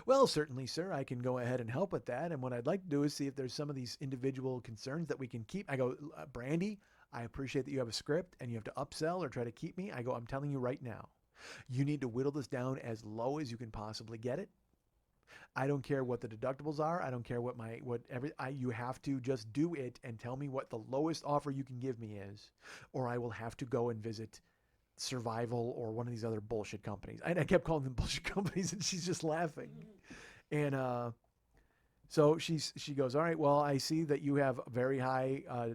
"Well, certainly, sir. I can go ahead and help with that. And what I'd like to do is see if there's some of these individual concerns that we can keep." I go, "Brandy, I appreciate that you have a script and you have to upsell or try to keep me." I go, "I'm telling you right now, you need to whittle this down as low as you can possibly get it. I don't care what the deductibles are. I don't care you have to just do it and tell me what the lowest offer you can give me is, or I will have to go and visit Survival or one of these other bullshit companies." I kept calling them bullshit companies and she's just laughing. And so she goes, "All right, well, I see that you have very high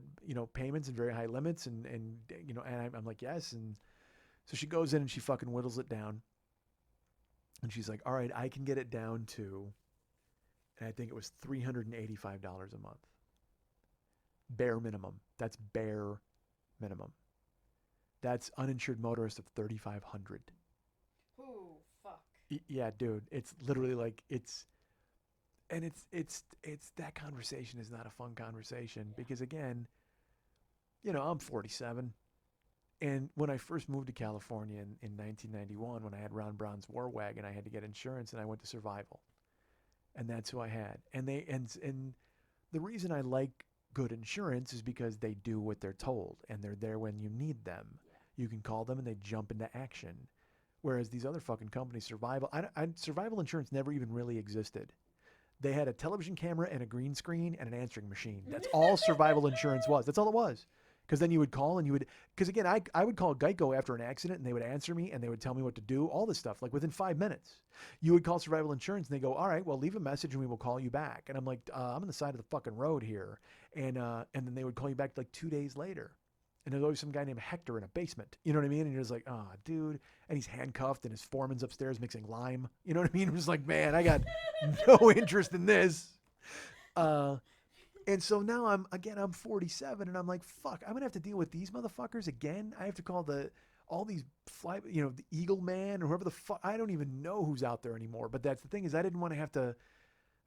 payments and very high limits and I'm like, "Yes." And so she goes in and she fucking whittles it down. And she's like, "All right, I can get it down to," and I think it was $385 a month. Bare minimum. That's bare minimum. That's uninsured motorist of $3,500. Oh, fuck. Yeah, dude. It's literally like it's that conversation is not a fun conversation because again, I'm 47 And when I first moved to California in 1991, when I had Ron Brown's War Wagon, I had to get insurance, and I went to Survival, and that's who I had. And the reason I like good insurance is because they do what they're told, and they're there when you need them. You can call them, and they jump into action. Whereas these other fucking companies, Survival Insurance never even really existed. They had a television camera and a green screen and an answering machine. That's all Survival Insurance was. That's all it was. Because then you would call and because again, I would call Geico after an accident and they would answer me and they would tell me what to do, all this stuff, like within 5 minutes. You would call Survival Insurance and they go, all right, well, leave a message and we will call you back. And I'm like, I'm on the side of the fucking road here. And then they would call you back like 2 days later. And there's always some guy named Hector in a basement. You know what I mean? And you're just like, oh, dude. And he's handcuffed and his foreman's upstairs mixing lime. You know what I mean? I'm just like, man, I got no interest in this. And so now I'm 47 and I'm like, fuck, I'm going to have to deal with these motherfuckers again. I have to call all these the Eagle Man or whoever the fuck, I don't even know who's out there anymore. But that's the thing is I didn't want to have to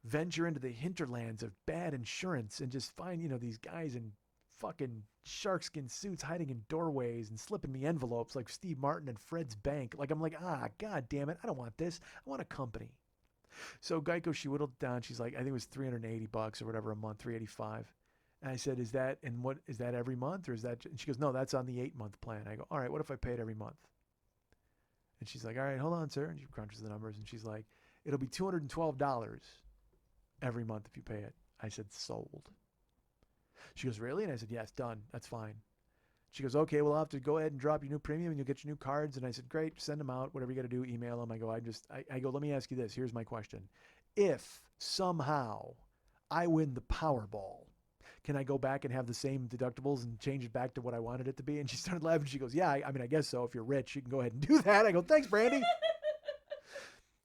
venture into the hinterlands of bad insurance and just find, these guys in fucking sharkskin suits hiding in doorways and slipping me envelopes like Steve Martin and Fred's Bank. Like, I'm like, God damn it. I don't want this. I want a company. So Geico, she whittled it down. She's like, I think it was $380 or whatever a month, $385. And I said, is that every month or is that? And she goes, no, that's on the 8-month plan. I go, all right, what if I pay it every month? And she's like, all right, hold on, sir. And she crunches the numbers and she's like, it'll be $212 every month if you pay it. I said, sold. She goes, really? And I said, yes, done. That's fine. She goes, okay, well, I'll have to go ahead and drop your new premium and you'll get your new cards. And I said, great, send them out, whatever you got to do, email them. I go, let me ask you this. Here's my question. If somehow I win the Powerball, can I go back and have the same deductibles and change it back to what I wanted it to be? And she started laughing. She goes, yeah, I guess so. If you're rich, you can go ahead and do that. I go, thanks, Brandy.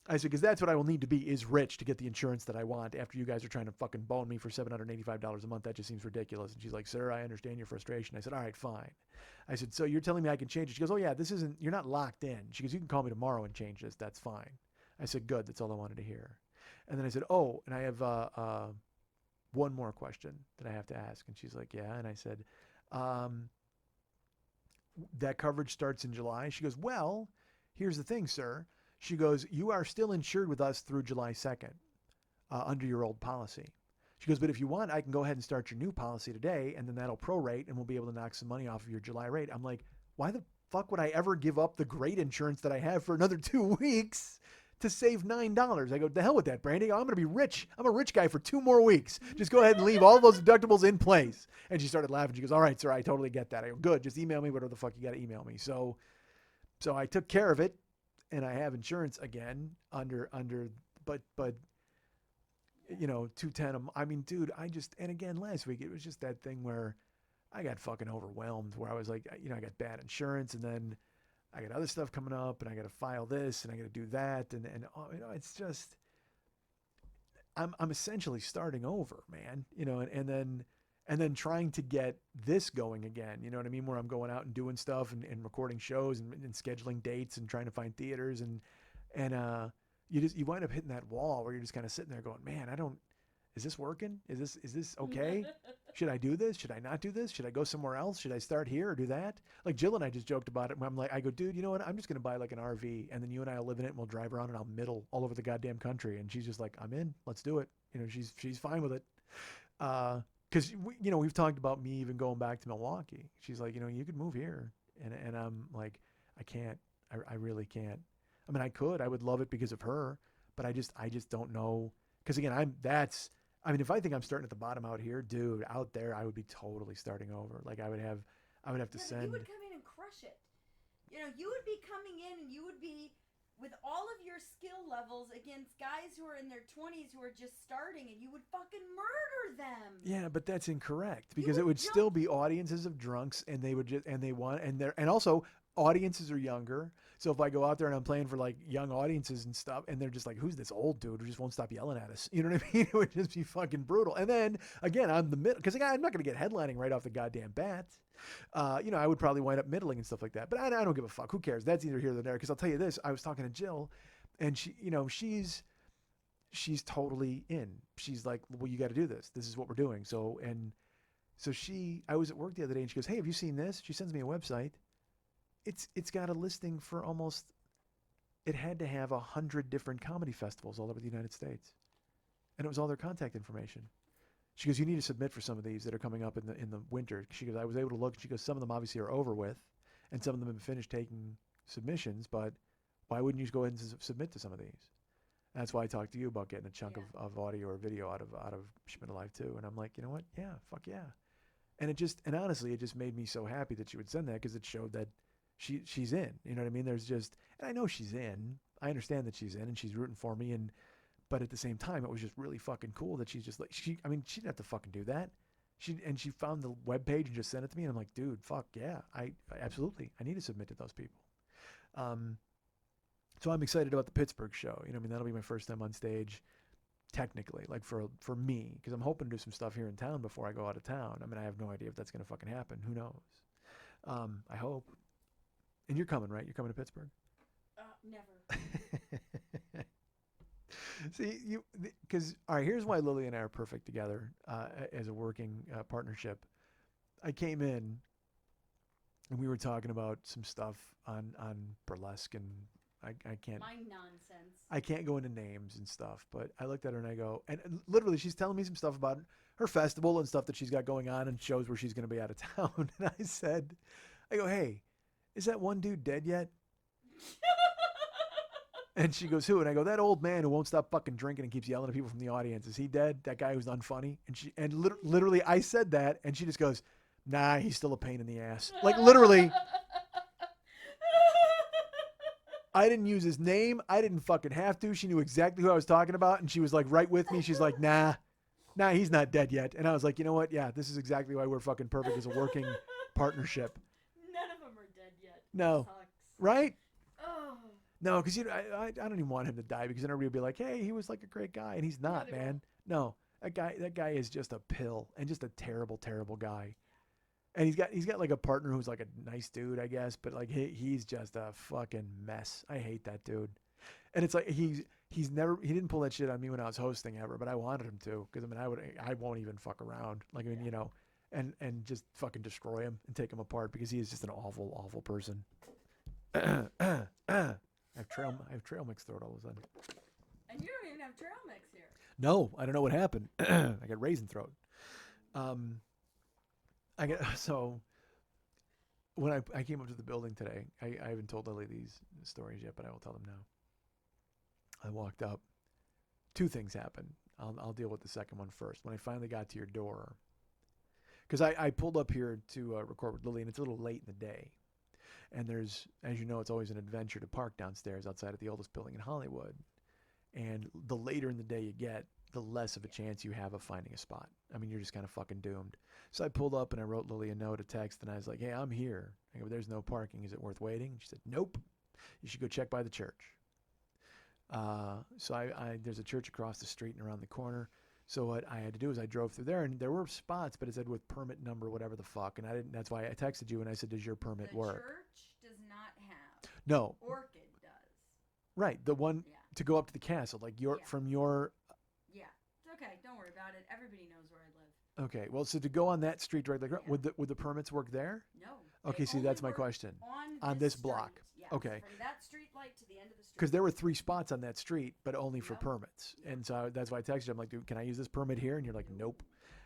I said, because that's what I will need to be is rich to get the insurance that I want after you guys are trying to fucking bone me for $785 a month. That just seems ridiculous. And she's like, sir, I understand your frustration. I said, all right, fine. I said, so you're telling me I can change it? She goes, oh yeah, you're not locked in. She goes, you can call me tomorrow and change this. That's fine. I said, good. That's all I wanted to hear. And then I said, oh, and I have one more question that I have to ask. And she's like, yeah. And I said, that coverage starts in July. She goes, well, here's the thing, sir. She goes, you are still insured with us through July 2nd under your old policy. She goes, but if you want, I can go ahead and start your new policy today, and then that'll prorate, and we'll be able to knock some money off of your July rate. I'm like, why the fuck would I ever give up the great insurance that I have for another 2 weeks to save $9? I go, the hell with that, Brandy. I'm going to be rich. I'm a rich guy for 2 more weeks. Just go ahead and leave all those deductibles in place. And she started laughing. She goes, all right, sir, I totally get that. I go, good. Just email me whatever the fuck you got to email me. So I took care of it. And I have insurance again but 210. I mean, dude, and again, last week, it was just that thing where I got fucking overwhelmed where I was like, I got bad insurance and then I got other stuff coming up and I got to file this and I got to do that. And it's just, I'm essentially starting over, man, and then trying to get this going again, you know what I mean? Where I'm going out and doing stuff and recording shows and scheduling dates and trying to find theaters and you wind up hitting that wall where you're just kind of sitting there going, man, is this working? Is this okay? Should I do this? Should I not do this? Should I go somewhere else? Should I start here or do that? Like Jill and I just joked about it. I'm like, I go, dude, you know what? I'm just going to buy like an RV and then you and I will live in it and we'll drive around and I'll middle all over the goddamn country. And she's just like, I'm in, let's do it. She's fine with it. Cause we've talked about me even going back to Milwaukee. She's like, you could move here. And I'm like, I can't, I really can't. I mean, I would love it because of her, but I just don't know. Cause again, if I think I'm starting at the bottom out here, dude, out there, I would be totally starting over. Like I would have to send. You would come in and crush it. You would be coming in and you would be with all of your skill levels against guys who are in their 20s who are just starting and you would fucking murder them. Yeah, but that's incorrect because it would still be audiences of drunks and and also audiences are younger. So if I go out there and I'm playing for like young audiences and stuff and they're just like, who's this old dude who just won't stop yelling at us? You know what I mean? It would just be fucking brutal. And then again, I'm the middle because I'm not going to get headlining right off the goddamn bat. I would probably wind up middling and stuff like that, but I don't give a fuck. Who cares? That's either here or there. Cause I'll tell you this, I was talking to Jill and she's totally in. She's like, well, you got to do this. This is what we're doing. So I was at work the other day and she goes, hey, have you seen this? She sends me a website it's got a listing for almost. It had to have 100 different comedy festivals all over the United States, and it was all their contact information. She goes, you need to submit for some of these that are coming up in the winter. She goes, I was able to look. She goes, some of them obviously are over with, and some of them have finished taking submissions. But why wouldn't you just go ahead and submit to some of these? And that's why I talked to you about getting a chunk of audio or video out of Shipment Alive too. And I'm like, you know what? Yeah, fuck yeah. And honestly, it just made me so happy that she would send that because it showed that she's in. You know what I mean? And I know she's in. I understand that she's in and she's rooting for me. But at the same time, it was just really fucking cool that she's just like, she didn't have to fucking do that. She found the webpage and just sent it to me. And I'm like, dude, fuck yeah. I absolutely, I need to submit to those people. So I'm excited about the Pittsburgh show. You know, I mean, that'll be my first time on stage, technically, like for me, because I'm hoping to do some stuff here in town before I go out of town. I mean, I have no idea if that's going to fucking happen. Who knows? I hope. And you're coming, right? You're coming to Pittsburgh? Never. See, because, all right, here's why Lily and I are perfect together as a working partnership. I came in and we were talking about some stuff on burlesque, and I can't. My nonsense. I can't go into names and stuff, but I looked at her and I go, and literally she's telling me some stuff about her festival and stuff that she's got going on and shows where she's going to be out of town. And I go, hey, is that one dude dead yet? And she goes, who? And I go, that old man who won't stop fucking drinking and keeps yelling at people from the audience. Is he dead? That guy who's unfunny? And literally I said that, and she just goes, nah, he's still a pain in the ass. Like literally. I didn't use his name. I didn't fucking have to. She knew exactly who I was talking about, and she was like right with me. She's like, nah, he's not dead yet. And I was like, you know what? Yeah, this is exactly why we're fucking perfect as a working partnership. None of them are dead yet. No. Sucks. Right? Oh. No, because I don't even want him to die, because then everybody will be like, hey, he was like a great guy, and he's not, they man. No, that guy is just a pill and just a terrible, terrible guy. And he's got like a partner who's like a nice dude, I guess, but like he's just a fucking mess. I hate that dude. And it's like he didn't pull that shit on me when I was hosting ever, but I wanted him to, because I mean I won't even fuck around. Like, I mean, you know, and just fucking destroy him and take him apart, because he is just an awful, awful person. I have trail mix throat all of a sudden. And you don't even have trail mix here. No, I don't know what happened. I got raisin throat. So when I came up to the building today, I haven't told Lily these stories yet, but I will tell them now. I walked up. Two things happened. I'll deal with the second one first. When I finally got to your door, because I pulled up here to record with Lily, and it's a little late in the day. And there's, as you know, it's always an adventure to park downstairs outside of the oldest building in Hollywood. And the later in the day you get, the less of a chance you have of finding a spot. I mean, you're just kind of fucking doomed. So I pulled up and I wrote Lily a note, a text, and I was like, hey, I'm here. I go, there's no parking. Is it worth waiting? And she said, nope. You should go check by the church. So there's a church across the street and around the corner. So what I had to do is I drove through there, and there were spots, but it said with permit number, whatever the fuck. And I didn't. That's why I texted you and I said, does your permit work? The church does not have. No. Orchid does. Right. The one to go up to the castle, like from your. Yeah. It's okay. Don't worry about it. Everybody knows where I live. Okay. Well, so to go on that street directly, would the permits work there? No. Okay. See, that's my question. On this block. Yes, okay. From that street light to the end of the street. Because there were 3 spots on that street, but only for permits. And so that's why I texted you. I'm like, dude, can I use this permit here? And you're like, nope.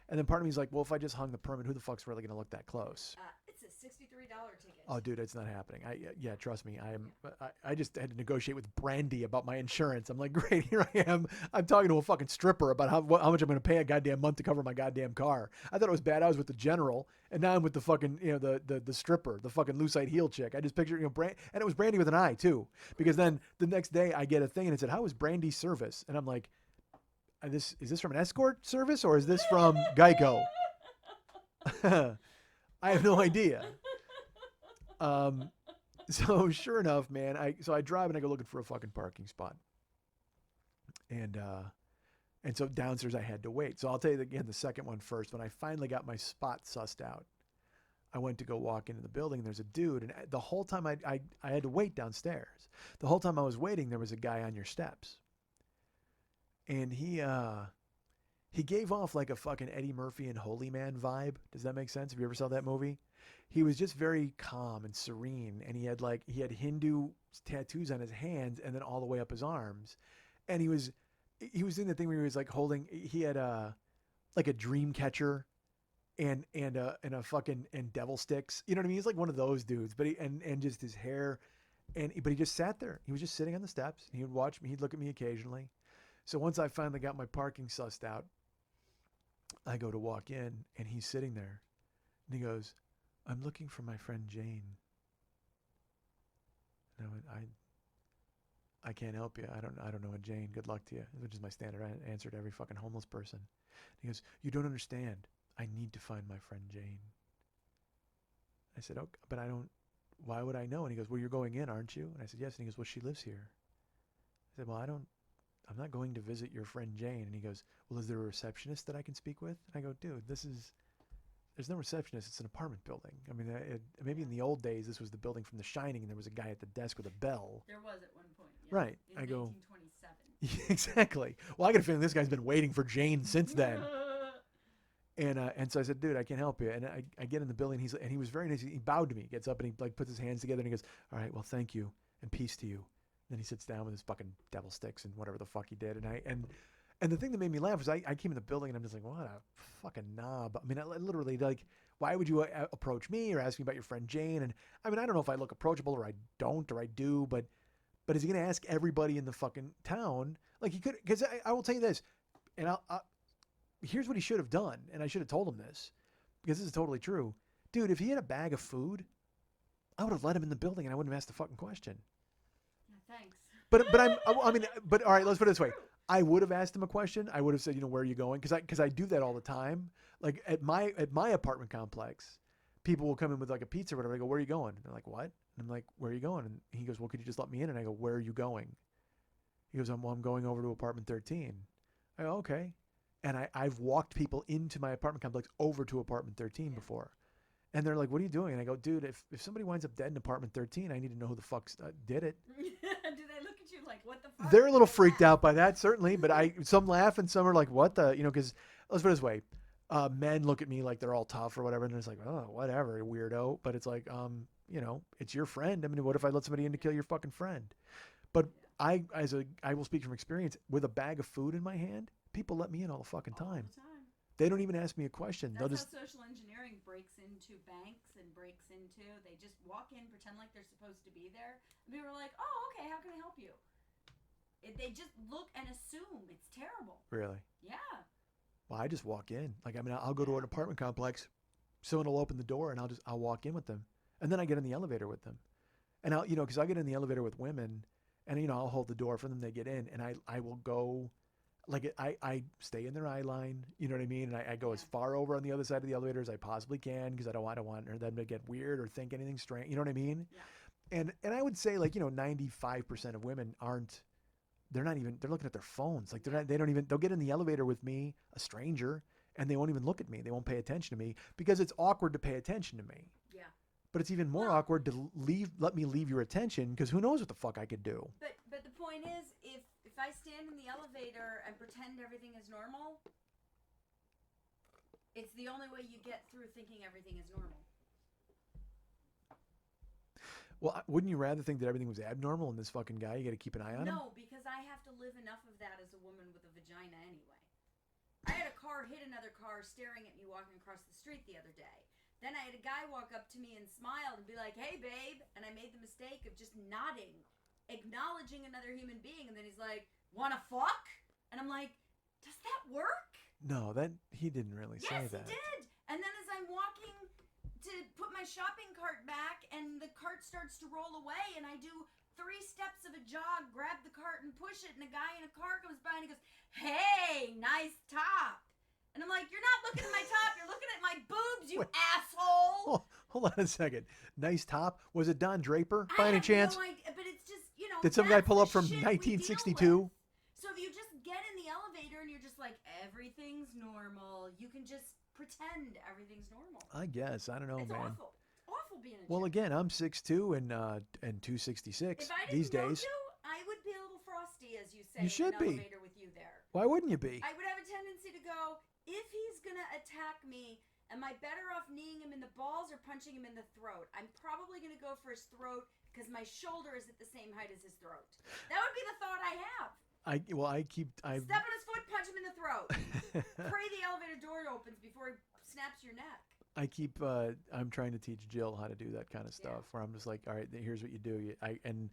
And then part of me is like, well, if I just hung the permit, who the fuck's really going to look that close? It's a $63 ticket. Oh, dude, it's not happening. Yeah, trust me. I just had to negotiate with Brandy about my insurance. I'm like, great, here I am. I'm talking to a fucking stripper about how much I'm going to pay a goddamn month to cover my goddamn car. I thought it was bad. I was with the general, and now I'm with the fucking, you know, the stripper, the fucking lucite heel chick. I just pictured, you know, and it was Brandy with an I too, because then the next day I get a thing and it said, how was Brandy's service? And I'm like, is this from an escort service or is this from Geico? I have no idea. So sure enough, man, I drive and I go looking for a fucking parking spot. And so downstairs I had to wait. So I'll tell you again, the second one first. When I finally got my spot sussed out, I went to go walk into the building and there's a dude. And the whole time I had to wait downstairs. The whole time I was waiting, there was a guy on your steps. And he He gave off like a fucking Eddie Murphy and Holy Man vibe. Does that make sense? Have you ever saw that movie? He was just very calm and serene, and he had Hindu tattoos on his hands and then all the way up his arms, and he was doing the thing where he was like holding. He had like a dream catcher, and a fucking and devil sticks. You know what I mean? He's like one of those dudes, but and just his hair, but he just sat there. He was just sitting on the steps, and he would watch me. He'd look at me occasionally. So once I finally got my parking sussed out, I go to walk in, and he's sitting there, and he goes, "I'm looking for my friend Jane." And I went, I can't help you. I don't know a Jane. Good luck to you, which is my standard answer to every fucking homeless person. He goes, "You don't understand. I need to find my friend Jane." I said, "Okay, but I don't. Why would I know?" And he goes, "Well, you're going in, aren't you?" And I said, "Yes." And he goes, "Well, she lives here." I said, "Well, I'm not going to visit your friend Jane." And he goes, "Well, is there a receptionist that I can speak with?" And I go, "Dude, there's no receptionist. It's an apartment building. I mean, maybe in the old days, this was the building from The Shining, and there was a guy at the desk with a bell." There was at one point. Yeah, right. In I go, 1927. exactly. Well, I got a feeling this guy's been waiting for Jane since then. And so I said, "Dude, I can't help you." And I get in the building. He was very nice. He bowed to me. He gets up and he like puts his hands together and he goes, "All right, well, thank you and peace to you." Then he sits down with his fucking devil sticks and whatever the fuck he did. And the thing that made me laugh was I came in the building and I'm just like, what a fucking knob. I mean, I literally like, why would you approach me or ask me about your friend Jane? And I mean, I don't know if I look approachable or I don't or I do, but is he going to ask everybody in the fucking town? Like he could, because I will tell you this, and here's what he should have done. And I should have told him this because this is totally true. Dude, if he had a bag of food, I would have let him in the building and I wouldn't have asked the fucking question. Thanks. But all right, let's put it this way. I would have asked him a question. I would have said, where are you going? Because I do that all the time. Like at my apartment complex, people will come in with like a pizza or whatever. I go, "Where are you going?" And they're like, "What?" And I'm like, "Where are you going?" And he goes, "Well, could you just let me in?" And I go, "Where are you going?" He goes, I'm going over to apartment 13. I go, "Okay." And I've walked people into my apartment complex over to apartment 13 before. And they're like, "What are you doing?" And I go, "Dude, if somebody winds up dead in apartment 13, I need to know who the fuck did it." Do they look at you like, what the fuck? They're a little freaked out by that, certainly. But some laugh and some are like, "What the?" Because let's put it this way. Men look at me like they're all tough or whatever. And it's like, "Oh, whatever, weirdo." But it's like, it's your friend. I mean, what if I let somebody in to kill your fucking friend? But I will speak from experience. With a bag of food in my hand, people let me in all the fucking time. They don't even ask me a question. That's how social engineering breaks into banks and they just walk in, pretend like they're supposed to be there. And people are like, "Oh, okay, how can I help you?" They just look and assume. It's terrible. Really? Yeah. Well, I just walk in. Like, I mean, I'll go to an apartment complex. Someone will open the door and I'll walk in with them. And then I get in the elevator with them. And because I get in the elevator with women and, I'll hold the door for them. They get in and I will go. Like I stay in their eye line, you know what I mean? And I go as far over on the other side of the elevator as I possibly can because I don't want them to get weird or think anything strange. You know what I mean? Yeah. And I would say 95% of women they're looking at their phones. Like they'll get in the elevator with me, a stranger, and they won't even look at me. They won't pay attention to me because it's awkward to pay attention to me. Yeah. But it's even more awkward to let me leave your attention because who knows what the fuck I could do. But the point is, if I stand in the elevator and pretend everything is normal, it's the only way you get through thinking everything is normal. Well, wouldn't you rather think that everything was abnormal in this fucking guy? You got to keep an eye on him? No, because I have to live enough of that as a woman with a vagina anyway. I had a car hit another car staring at me walking across the street the other day. Then I had a guy walk up to me and smile and be like, "Hey, babe." And I made the mistake of just nodding, acknowledging another human being. And then he's like, "Wanna fuck?" And I'm like, "Does that work?" No, he didn't really say that. Yes, he did. And then as I'm walking to put my shopping cart back and the cart starts to roll away and I do 3 steps of a jog, grab the cart and push it, and a guy in a car comes by and he goes, "Hey, nice top." And I'm like, "You're not looking at my top, you're looking at my boobs, you asshole." Hold on a second. Nice top. Was it Don Draper by any chance? No idea, but it's just, did some guy pull up from 1962? So if you just get in the elevator and you're just like, everything's normal, you can just pretend everything's normal. I guess. I don't know, it's man. Awful. Awful being a Well, chick. again, I'm 6'2" and 266 if I didn't these know days. you, I would be a little frosty, as you say, You should in be. an elevator with you there. Why wouldn't you be? I would have a tendency to go, if he's going to attack me, am I better off kneeing him in the balls or punching him in the throat? I'm probably going to go for his throat because my shoulder is at the same height as his throat. That would be the thought I have. Step on his foot, punch him in the throat. Pray the elevator door opens before he snaps your neck. I'm trying to teach Jill how to do that kind of stuff where I'm just like, all right, here's what you do. And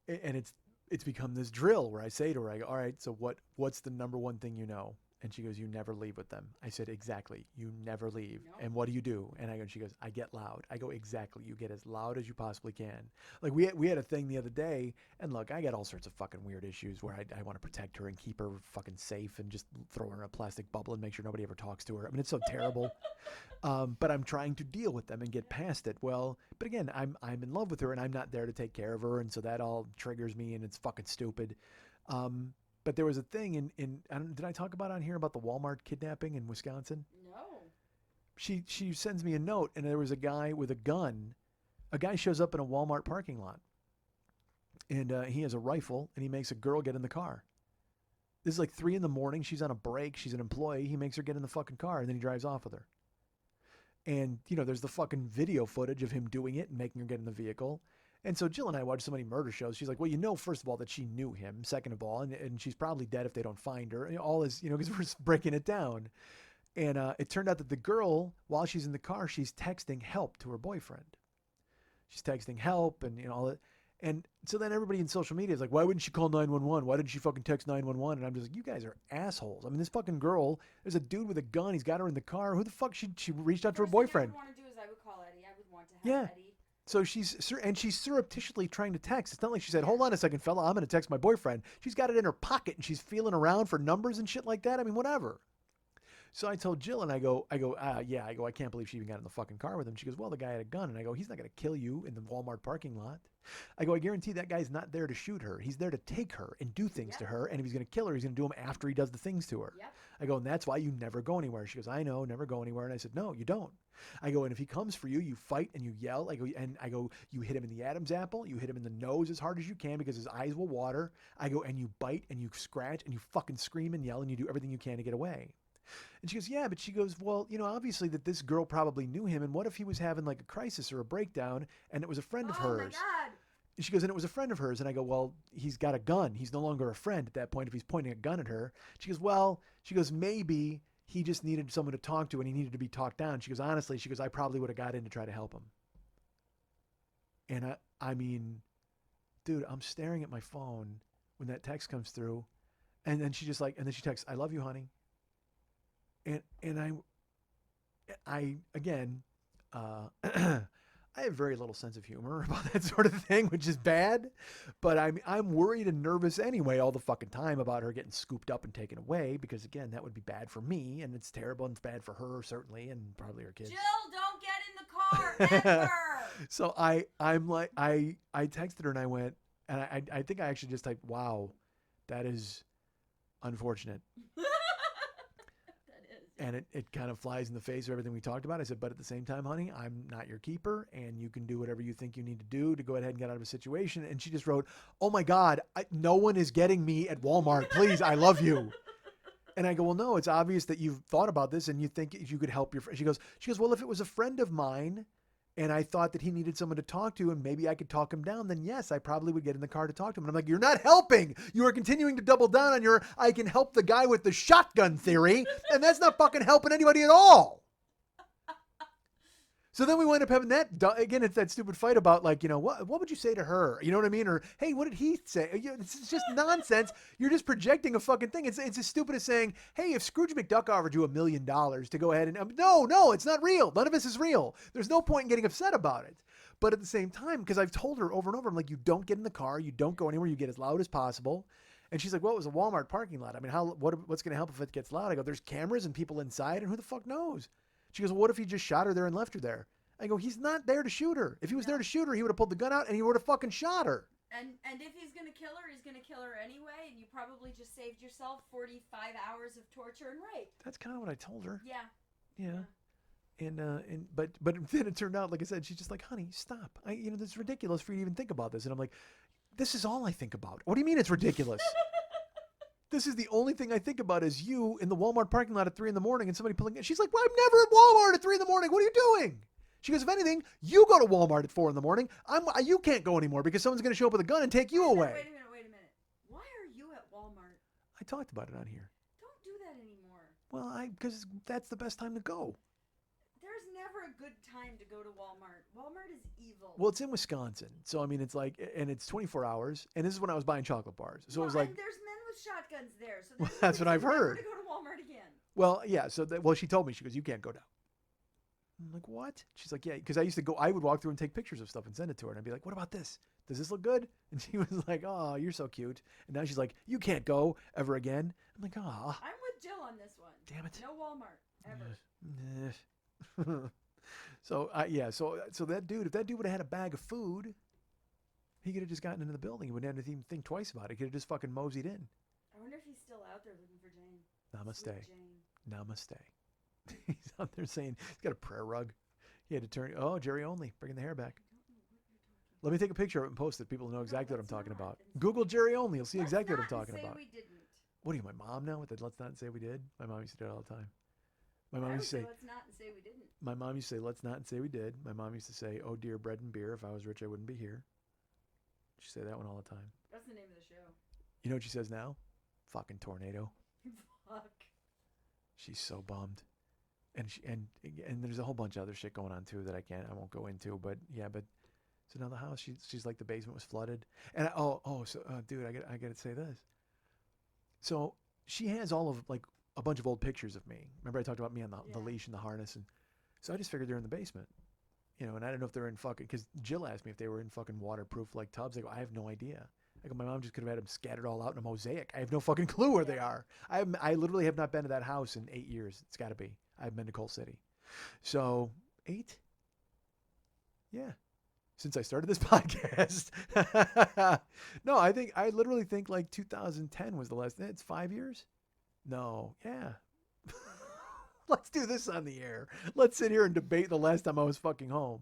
it's become this drill where I say to her, I go, all right, so what's the number one thing you know? And she goes, you never leave with them. I said, exactly. You never leave. No. And what do you do? And she goes, I get loud. I go, exactly. You get as loud as you possibly can. Like we had a thing the other day, and look, I got all sorts of fucking weird issues where I want to protect her and keep her fucking safe and just throw her in a plastic bubble and make sure nobody ever talks to her. I mean, it's so terrible. But I'm trying to deal with them and get past it. Well, but again, I'm in love with her and I'm not there to take care of her. And so that all triggers me and it's fucking stupid. But there was a thing did I talk about on here about the Walmart kidnapping in Wisconsin? No. She sends me a note, and there was a guy with a gun. A guy shows up in a Walmart parking lot, and he has a rifle, and he makes a girl get in the car. This is like 3 a.m. She's on a break. She's an employee. He makes her get in the fucking car, and then he drives off with her. And, there's the fucking video footage of him doing it and making her get in the vehicle. And so Jill and I watch so many murder shows. She's like, well, first of all, that she knew him. Second of all, and she's probably dead if they don't find her. All is, because we're breaking it down. And it turned out that the girl, while she's in the car, she's texting help to her boyfriend. She's texting help and all that. And so then everybody in social media is like, why wouldn't she call 911? Why didn't she fucking text 911? And I'm just like, you guys are assholes. I mean, this fucking girl, there's a dude with a gun. He's got her in the car. Who the fuck? She reached out to her boyfriend. What I would want to do is I would call Eddie. I would want to have Eddie. So she's surreptitiously trying to text. It's not like she said, hold on a second, fella, I'm going to text my boyfriend. She's got it in her pocket and she's feeling around for numbers and shit like that. I mean, whatever. So I told Jill and I go, I can't believe she even got in the fucking car with him. She goes, well, the guy had a gun. And I go, he's not going to kill you in the Walmart parking lot. I go, I guarantee that guy's not there to shoot her. He's there to take her and do things to her. And if he's going to kill her, he's going to do them after he does the things to her. Yep. I go, and that's why you never go anywhere. She goes, I know, never go anywhere. And I said, no, you don't. I go, and if he comes for you, you fight and you yell. I go, you hit him in the Adam's apple. You hit him in the nose as hard as you can because his eyes will water. I go, and you bite and you scratch and you fucking scream and yell and you do everything you can to get away. And she goes, yeah, but she goes, well, obviously that this girl probably knew him. And what if he was having like a crisis or a breakdown and it was a friend of hers? Oh, my God. And she goes, and it was a friend of hers. And I go, well, he's got a gun. He's no longer a friend at that point if he's pointing a gun at her. She goes, maybe he just needed someone to talk to and he needed to be talked down. She goes, honestly, I probably would have got in to try to help him. And I mean, dude, I'm staring at my phone when that text comes through. And then she texts, I love you, honey. And I again, I have very little sense of humor about that sort of thing, which is bad. But I'm worried and nervous anyway all the fucking time about her getting scooped up and taken away because, again, that would be bad for me, and it's terrible and it's bad for her, certainly, and probably her kids. Jill, don't get in the car, ever! So I texted her and I went, and I think I actually just typed, wow, that is unfortunate. And it kind of flies in the face of everything we talked about. I said, but at the same time, honey, I'm not your keeper, and you can do whatever you think you need to do to go ahead and get out of a situation. And she just wrote, oh, my God, no one is getting me at Walmart. Please, I love you. And I go, well, no, it's obvious that you've thought about this and you think you could help your friend. She goes, well, if it was a friend of mine and I thought that he needed someone to talk to and maybe I could talk him down, then yes, I probably would get in the car to talk to him. And I'm like, you're not helping. You are continuing to double down on your I can help the guy with the shotgun theory, and that's not fucking helping anybody at all. So then we wind up having that, again, it's that stupid fight about like, what would you say to her? You know what I mean? Or, hey, what did he say? It's just nonsense. You're just projecting a fucking thing. It's as stupid as saying, hey, if Scrooge McDuck offered you $1 million to go ahead and, no, it's not real. None of this is real. There's no point in getting upset about it. But at the same time, because I've told her over and over, I'm like, you don't get in the car. You don't go anywhere. You get as loud as possible. And she's like, well, it was a Walmart parking lot. I mean, what's going to help if it gets loud? I go, there's cameras and people inside, and who the fuck knows? She goes, well, what if he just shot her there and left her there? I go, he's not there to shoot her. If he was there to shoot her, he would have pulled the gun out and he would have fucking shot her. And if he's going to kill her, he's going to kill her anyway, and you probably just saved yourself 45 hours of torture and rape. That's kind of what I told her. Yeah. And but then it turned out, like I said, she's just like, honey, stop. This is ridiculous for you to even think about this. And I'm like, this is all I think about. What do you mean it's ridiculous? This is the only thing I think about is you in the Walmart parking lot at 3 a.m. and somebody pulling in. She's like, well, I'm never at Walmart at 3 a.m. What are you doing? She goes, if anything, you go to Walmart at 4 a.m. You can't go anymore because someone's going to show up with a gun and take you away. Wait a minute. Why are you at Walmart? I talked about it on here. Don't do that anymore. Well, because that's the best time to go. There's never a good time to go to Walmart. Walmart is evil. Well, it's in Wisconsin. So, I mean, it's like, and it's 24 hours. And this is when I was buying chocolate bars. So it was like. And there's men with shotguns there. So Well, that's what I've heard. To go to Walmart again. Well, yeah. So, she told me, she goes, you can't go down. I'm like, what? She's like, yeah. Because I would walk through and take pictures of stuff and send it to her. And I'd be like, what about this? Does this look good? And she was like, oh, you're so cute. And now she's like, you can't go ever again. I'm like, ah. I'm with Jill on this one. Damn it. No Walmart ever. So that dude, if that dude would have had a bag of food, he could have just gotten into the building. He wouldn't have to even think twice about it. He could have just fucking moseyed in. I wonder if he's still out there looking for Jane. Namaste. Sweet Jane. Namaste. He's out there saying he's got a prayer rug. He had to turn. Oh, Jerry Only, bringing the hair back. Let me take a picture of it and post it. People know exactly what I'm talking about. Google Jerry Only. You'll see exactly what I'm talking about. We didn't. What are you, my mom now? With the let's not say we did? My mom used to do it all the time. My mom used to say, let's not and say we didn't. My mom used to say, let's not and say we did. My mom used to say, oh dear, bread and beer. If I was rich, I wouldn't be here. She'd say that one all the time. That's the name of the show. You know what she says now? Fucking tornado. Fuck. She's so bummed. And there's a whole bunch of other shit going on too that I won't go into. But yeah, so now the house, she's like the basement was flooded. And dude, I gotta say this. So she has all of like a bunch of old pictures of me. Remember I talked about me on the leash and the harness, and so I just figured they're in the basement, and I don't know if they're in fucking. Because Jill asked me if they were in fucking waterproof like tubs. I go, I have no idea. I go, my mom just could have had them scattered all out in a mosaic. I have no fucking clue where they are. I literally have not been to that house in 8 years. It's got to be. I haven't been to Coal City, so 8. Yeah. Since I started this podcast. No, I literally think like 2010 was the last. It's 5 years. No, yeah. Let's do this on the air. Let's sit here and debate the last time I was fucking home.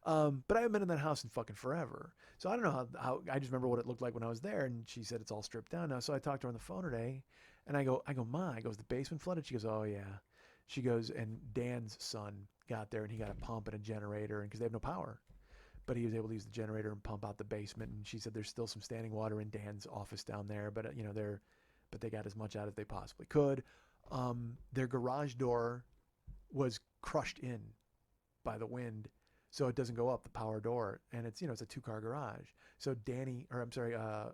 But I haven't been in that house in fucking forever. So I don't know how I just remember what it looked like when I was there, and she said it's all stripped down now. So I talked to her on the phone today, and I go, Ma, I goes, the basement flooded? She goes, oh yeah. She goes, and Dan's son got there and he got a pump and a generator, and because they have no power. But he was able to use the generator and pump out the basement. And she said there's still some standing water in Dan's office down there, but but they got as much out as they possibly could. Their garage door was crushed in by the wind, so it doesn't go up, the power door. And it's, it's a 2-car garage. So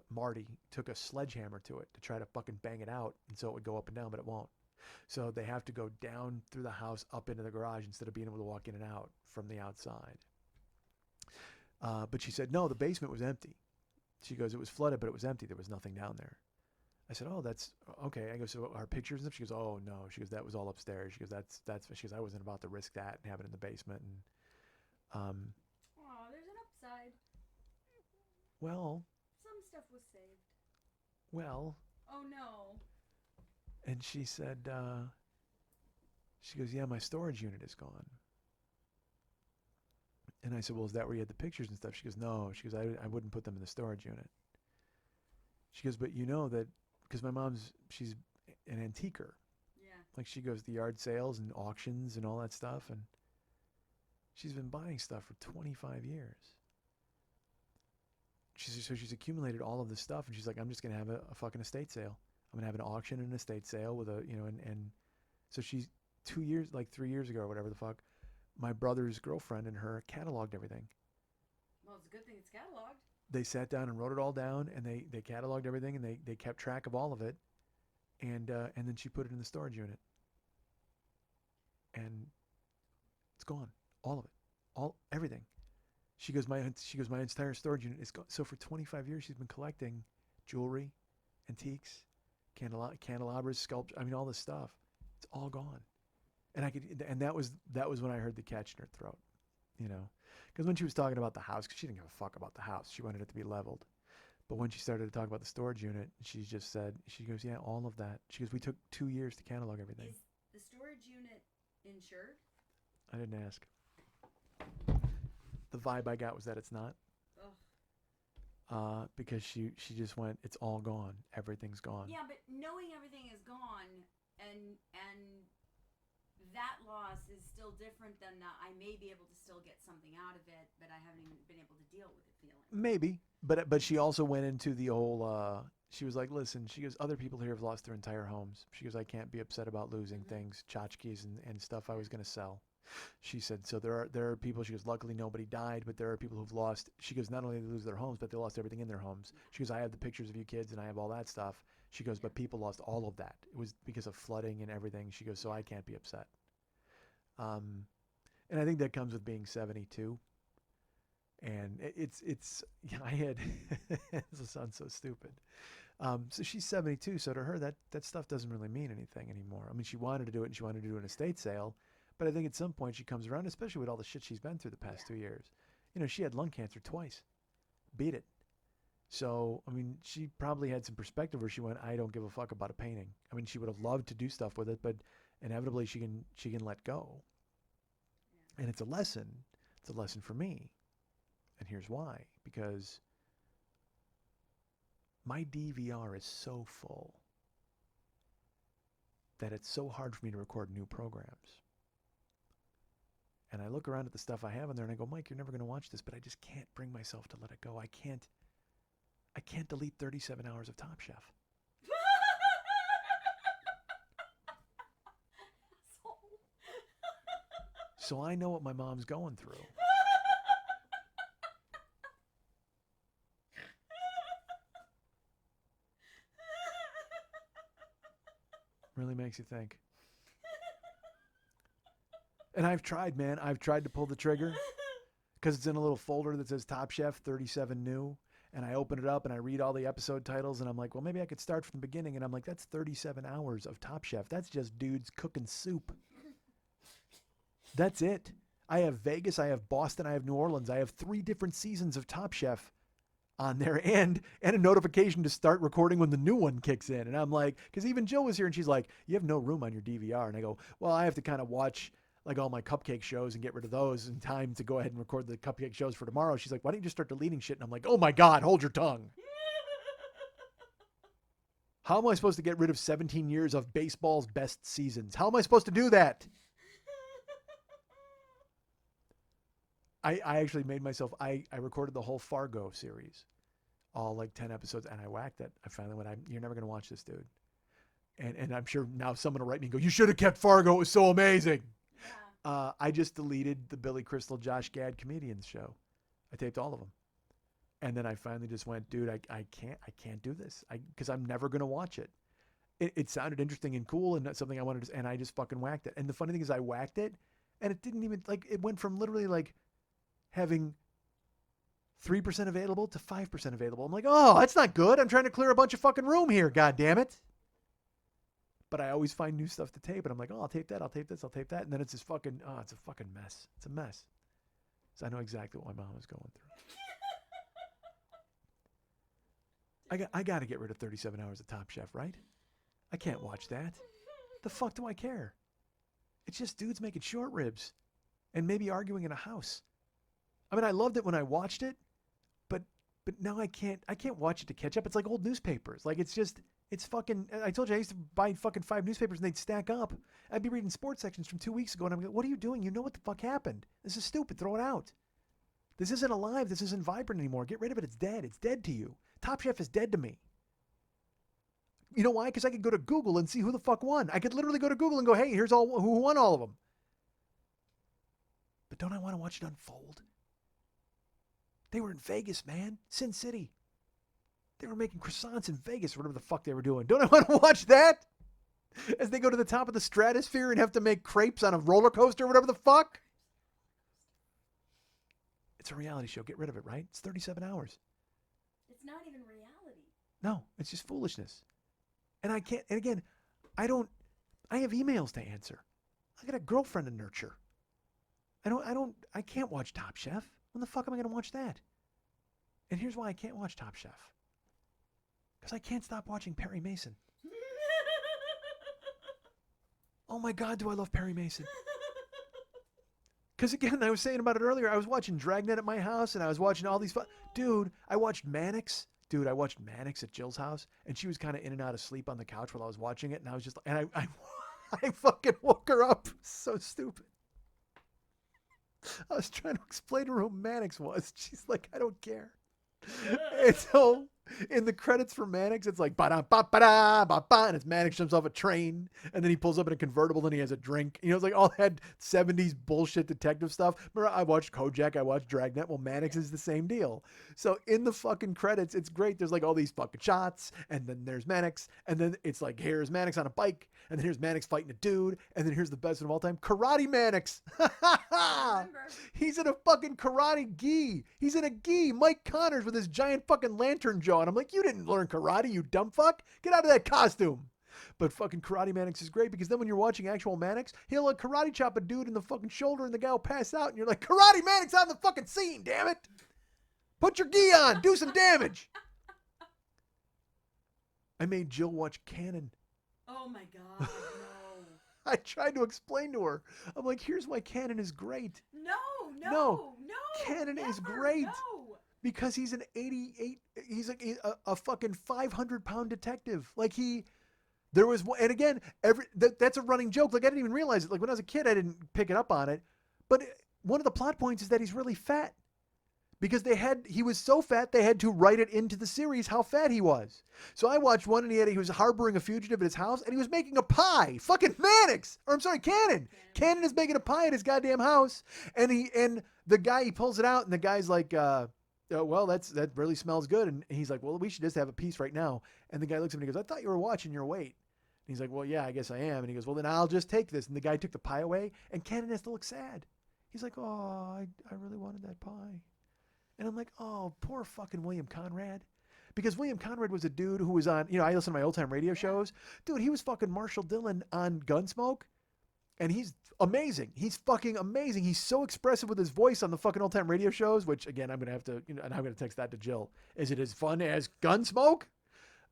Marty took a sledgehammer to it to try to fucking bang it out, and so it would go up and down, but it won't. So they have to go down through the house up into the garage instead of being able to walk in and out from the outside. But she said, no, the basement was empty. She goes, it was flooded, but it was empty. There was nothing down there. I said, oh, that's okay. I go, so our pictures and stuff? She goes, oh, no. She goes, that was all upstairs. She goes, she goes, I wasn't about to risk that and have it in the basement. And, oh, there's an upside. Well. Some stuff was saved. Well. Oh, no. And she said, she goes, yeah, my storage unit is gone. And I said, well, is that where you had the pictures and stuff? She goes, no. She goes, I wouldn't put them in the storage unit. She goes, but you know that, because my she's an antiquer. Yeah. Like she goes to yard sales and auctions and all that stuff. And she's been buying stuff for 25 years. So she's accumulated all of this stuff. And she's like, I'm just going to have a fucking estate sale. I'm going to have an auction and an estate sale with and so she's 3 years ago or whatever the fuck, my brother's girlfriend and her cataloged everything. Well, it's a good thing it's cataloged. They sat down and wrote it all down, and they cataloged everything, and they kept track of all of it, and then she put it in the storage unit, and it's gone, all of it, everything. She goes, my entire storage unit is gone. So for 25 years, she's been collecting jewelry, antiques, candelabras, sculpture. I mean, all this stuff. It's all gone. And that was when I heard the catch in her throat, because when she was talking about the house, because she didn't give a fuck about the house, she wanted it to be leveled. But when she started to talk about the storage unit, she just said, she goes, yeah, all of that. She goes, we took 2 years to catalog everything. Is the storage unit insured? I didn't ask. The vibe I got was that it's not. because she just went, it's all gone. Everything's gone. Yeah, but knowing everything is gone and that loss is still different than the I may be able to still get something out of it, but I haven't even been able to deal with it feeling. Maybe, but she also went into the whole. She was like, listen, she goes, other people here have lost their entire homes. She goes, I can't be upset about losing things, tchotchkes and stuff I was going to sell. She said, so there are people, she goes, luckily nobody died, but there are people who've lost, she goes, not only did they lose their homes, but they lost everything in their homes. She goes, I have the pictures of you kids and I have all that stuff. She goes, but people lost all of that. It was because of flooding and everything. She goes, so I can't be upset. And I think that comes with being 72. And it's I had, this sounds so stupid. So she's 72. So to her, that stuff doesn't really mean anything anymore. I mean, she wanted to do it and she wanted to do an estate sale. But I think at some point she comes around, especially with all the shit she's been through the past 2 years. You know, she had lung cancer twice. Beat it. So, I mean, she probably had some perspective where she went, I don't give a fuck about a painting. I mean, she would have loved to do stuff with it, but inevitably she can let go. And it's a lesson. It's a lesson for me. And here's why. Because my DVR is so full that it's so hard for me to record new programs. And I look around at the stuff I have in there and I go, Mike, you're never going to watch this, but I just can't bring myself to let it go. I can't delete 37 hours of Top Chef. So I know what my mom's going through. Really makes you think. And I've tried, man. I've tried to pull the trigger because it's in a little folder that says Top Chef 37 New. And I open it up and I read all the episode titles and I'm like, well, maybe I could start from the beginning. And I'm like, that's 37 hours of Top Chef. That's just dudes cooking soup. That's it. I have Vegas, I have Boston, I have New Orleans. I have 3 different seasons of Top Chef on there and a notification to start recording when the new one kicks in. And I'm like, because even Jill was here and she's like, you have no room on your DVR. And I go, well, I have to kind of watch like all my cupcake shows and get rid of those in time to go ahead and record the cupcake shows for tomorrow. She's like, why don't you just start deleting shit? And I'm like, oh my God, hold your tongue. How am I supposed to get rid of 17 years of baseball's best seasons? How am I supposed to do that? I actually made myself, I recorded the whole Fargo series, all like 10 episodes, and I whacked it. I finally went, you're never going to watch this, dude. And I'm sure now someone will write me and go, you should have kept Fargo. It was so amazing. Yeah. I just deleted the Billy Crystal, Josh Gad comedians show. I taped all of them. And then I finally just went, dude, I can't do this. Because I'm never going to watch it. It sounded interesting and cool and that's something I wanted to, and I just fucking whacked it. And the funny thing is I whacked it and it didn't even, like, it went from literally like having 3% available to 5% available. I'm like, oh, that's not good. I'm trying to clear a bunch of fucking room here. God damn it. But I always find new stuff to tape. And I'm like, oh, I'll tape that. I'll tape this. I'll tape that. And then it's this fucking, it's a fucking mess. It's a mess. So I know exactly what my mom is going through. I got to get rid of 37 hours of Top Chef, right? I can't watch that. The fuck do I care? It's just dudes making short ribs and maybe arguing in a house. I mean, I loved it when I watched it, but now I can't watch it to catch up. It's like old newspapers. Like it's fucking, I told you I used to buy fucking 5 newspapers and they'd stack up. I'd be reading sports sections from 2 weeks ago and I'm like, what are you doing? You know what the fuck happened. This is stupid. Throw it out. This isn't alive. This isn't vibrant anymore. Get rid of it. It's dead. It's dead to you. Top Chef is dead to me. You know why? Because I could go to Google and see who the fuck won. I could literally go to Google and go, hey, here's all who won all of them. But don't I want to watch it unfold? They were in Vegas, man. Sin City. They were making croissants in Vegas, whatever the fuck they were doing. Don't I want to watch that? As they go to the top of the stratosphere and have to make crepes on a roller coaster, whatever the fuck. It's a reality show. Get rid of it, right? It's 37 hours. It's not even reality. No, it's just foolishness. And I can't, and again, I have emails to answer. I got a girlfriend to nurture. I can't watch Top Chef. When the fuck am I going to watch that? And here's why I can't watch Top Chef. Because I can't stop watching Perry Mason. Oh my God, do I love Perry Mason. Because again, I was saying about it earlier. I was watching Dragnet at my house, and I was watching all these. Dude, I watched Mannix. Dude, I watched Mannix at Jill's house, and she was kind of in and out of sleep on the couch while I was watching it, and I was just, and I fucking woke her up. So stupid. I was trying to explain to her who Mannix was. She's like, I don't care. And so in the credits for Mannix, it's like ba-da, ba-ba-da, ba-ba, and it's Mannix jumps off a train, and then he pulls up in a convertible, and he has a drink. You know, it's like all that 70s bullshit detective stuff. Remember, I watched Kojak, I watched Dragnet. Well, Mannix is the same deal. So in the fucking credits, it's great. There's like all these fucking shots, and then there's Mannix, and then it's like, here's Mannix on a bike, and then here's Mannix fighting a dude, and then here's the best one of all time, Karate Mannix. He's in a fucking karate gi. He's in a gi. Mike Connors with his giant fucking lantern jaw. And I'm like, you didn't learn karate, you dumb fuck. Get out of that costume. But fucking Karate Mannix is great because then when you're watching actual Mannix, he'll like karate chop a dude in the fucking shoulder and the guy will pass out. And you're like, Karate Mannix on the fucking scene, damn it. Put your gi on. Do some damage. I made Jill watch Cannon. Oh my God, no. I tried to explain to her. I'm like, here's why Cannon is great. No. Cannon is never, great. No. Because he's an 88, he's like a fucking 500-pound detective. Like there was, and again, that's a running joke. Like I didn't even realize it. Like when I was a kid, I didn't pick it up on it. But one of the plot points is that he's really fat. Because he was so fat, they had to write it into the series how fat he was. So I watched one and he was harboring a fugitive at his house and he was making a pie. Fucking Mannix. Or I'm sorry, Cannon. Cannon is making a pie at his goddamn house. And the guy, he pulls it out and the guy's like, well, that really smells good. And he's like, well, we should just have a piece right now. And the guy looks at him and he goes, I thought you were watching your weight. And he's like, well, yeah, I guess I am. And he goes, well, then I'll just take this. And the guy took the pie away and Cannon has to look sad. He's like, oh, I really wanted that pie. And I'm like, oh, poor fucking William Conrad. Because William Conrad was a dude who was on, I listen to my old time radio shows. Dude, he was fucking Marshall Dillon on Gunsmoke. And he's amazing. He's fucking amazing. He's so expressive with his voice on the fucking old time radio shows, which again, I'm going to have to, and I'm going to text that to Jill. Is it as fun as Gunsmoke?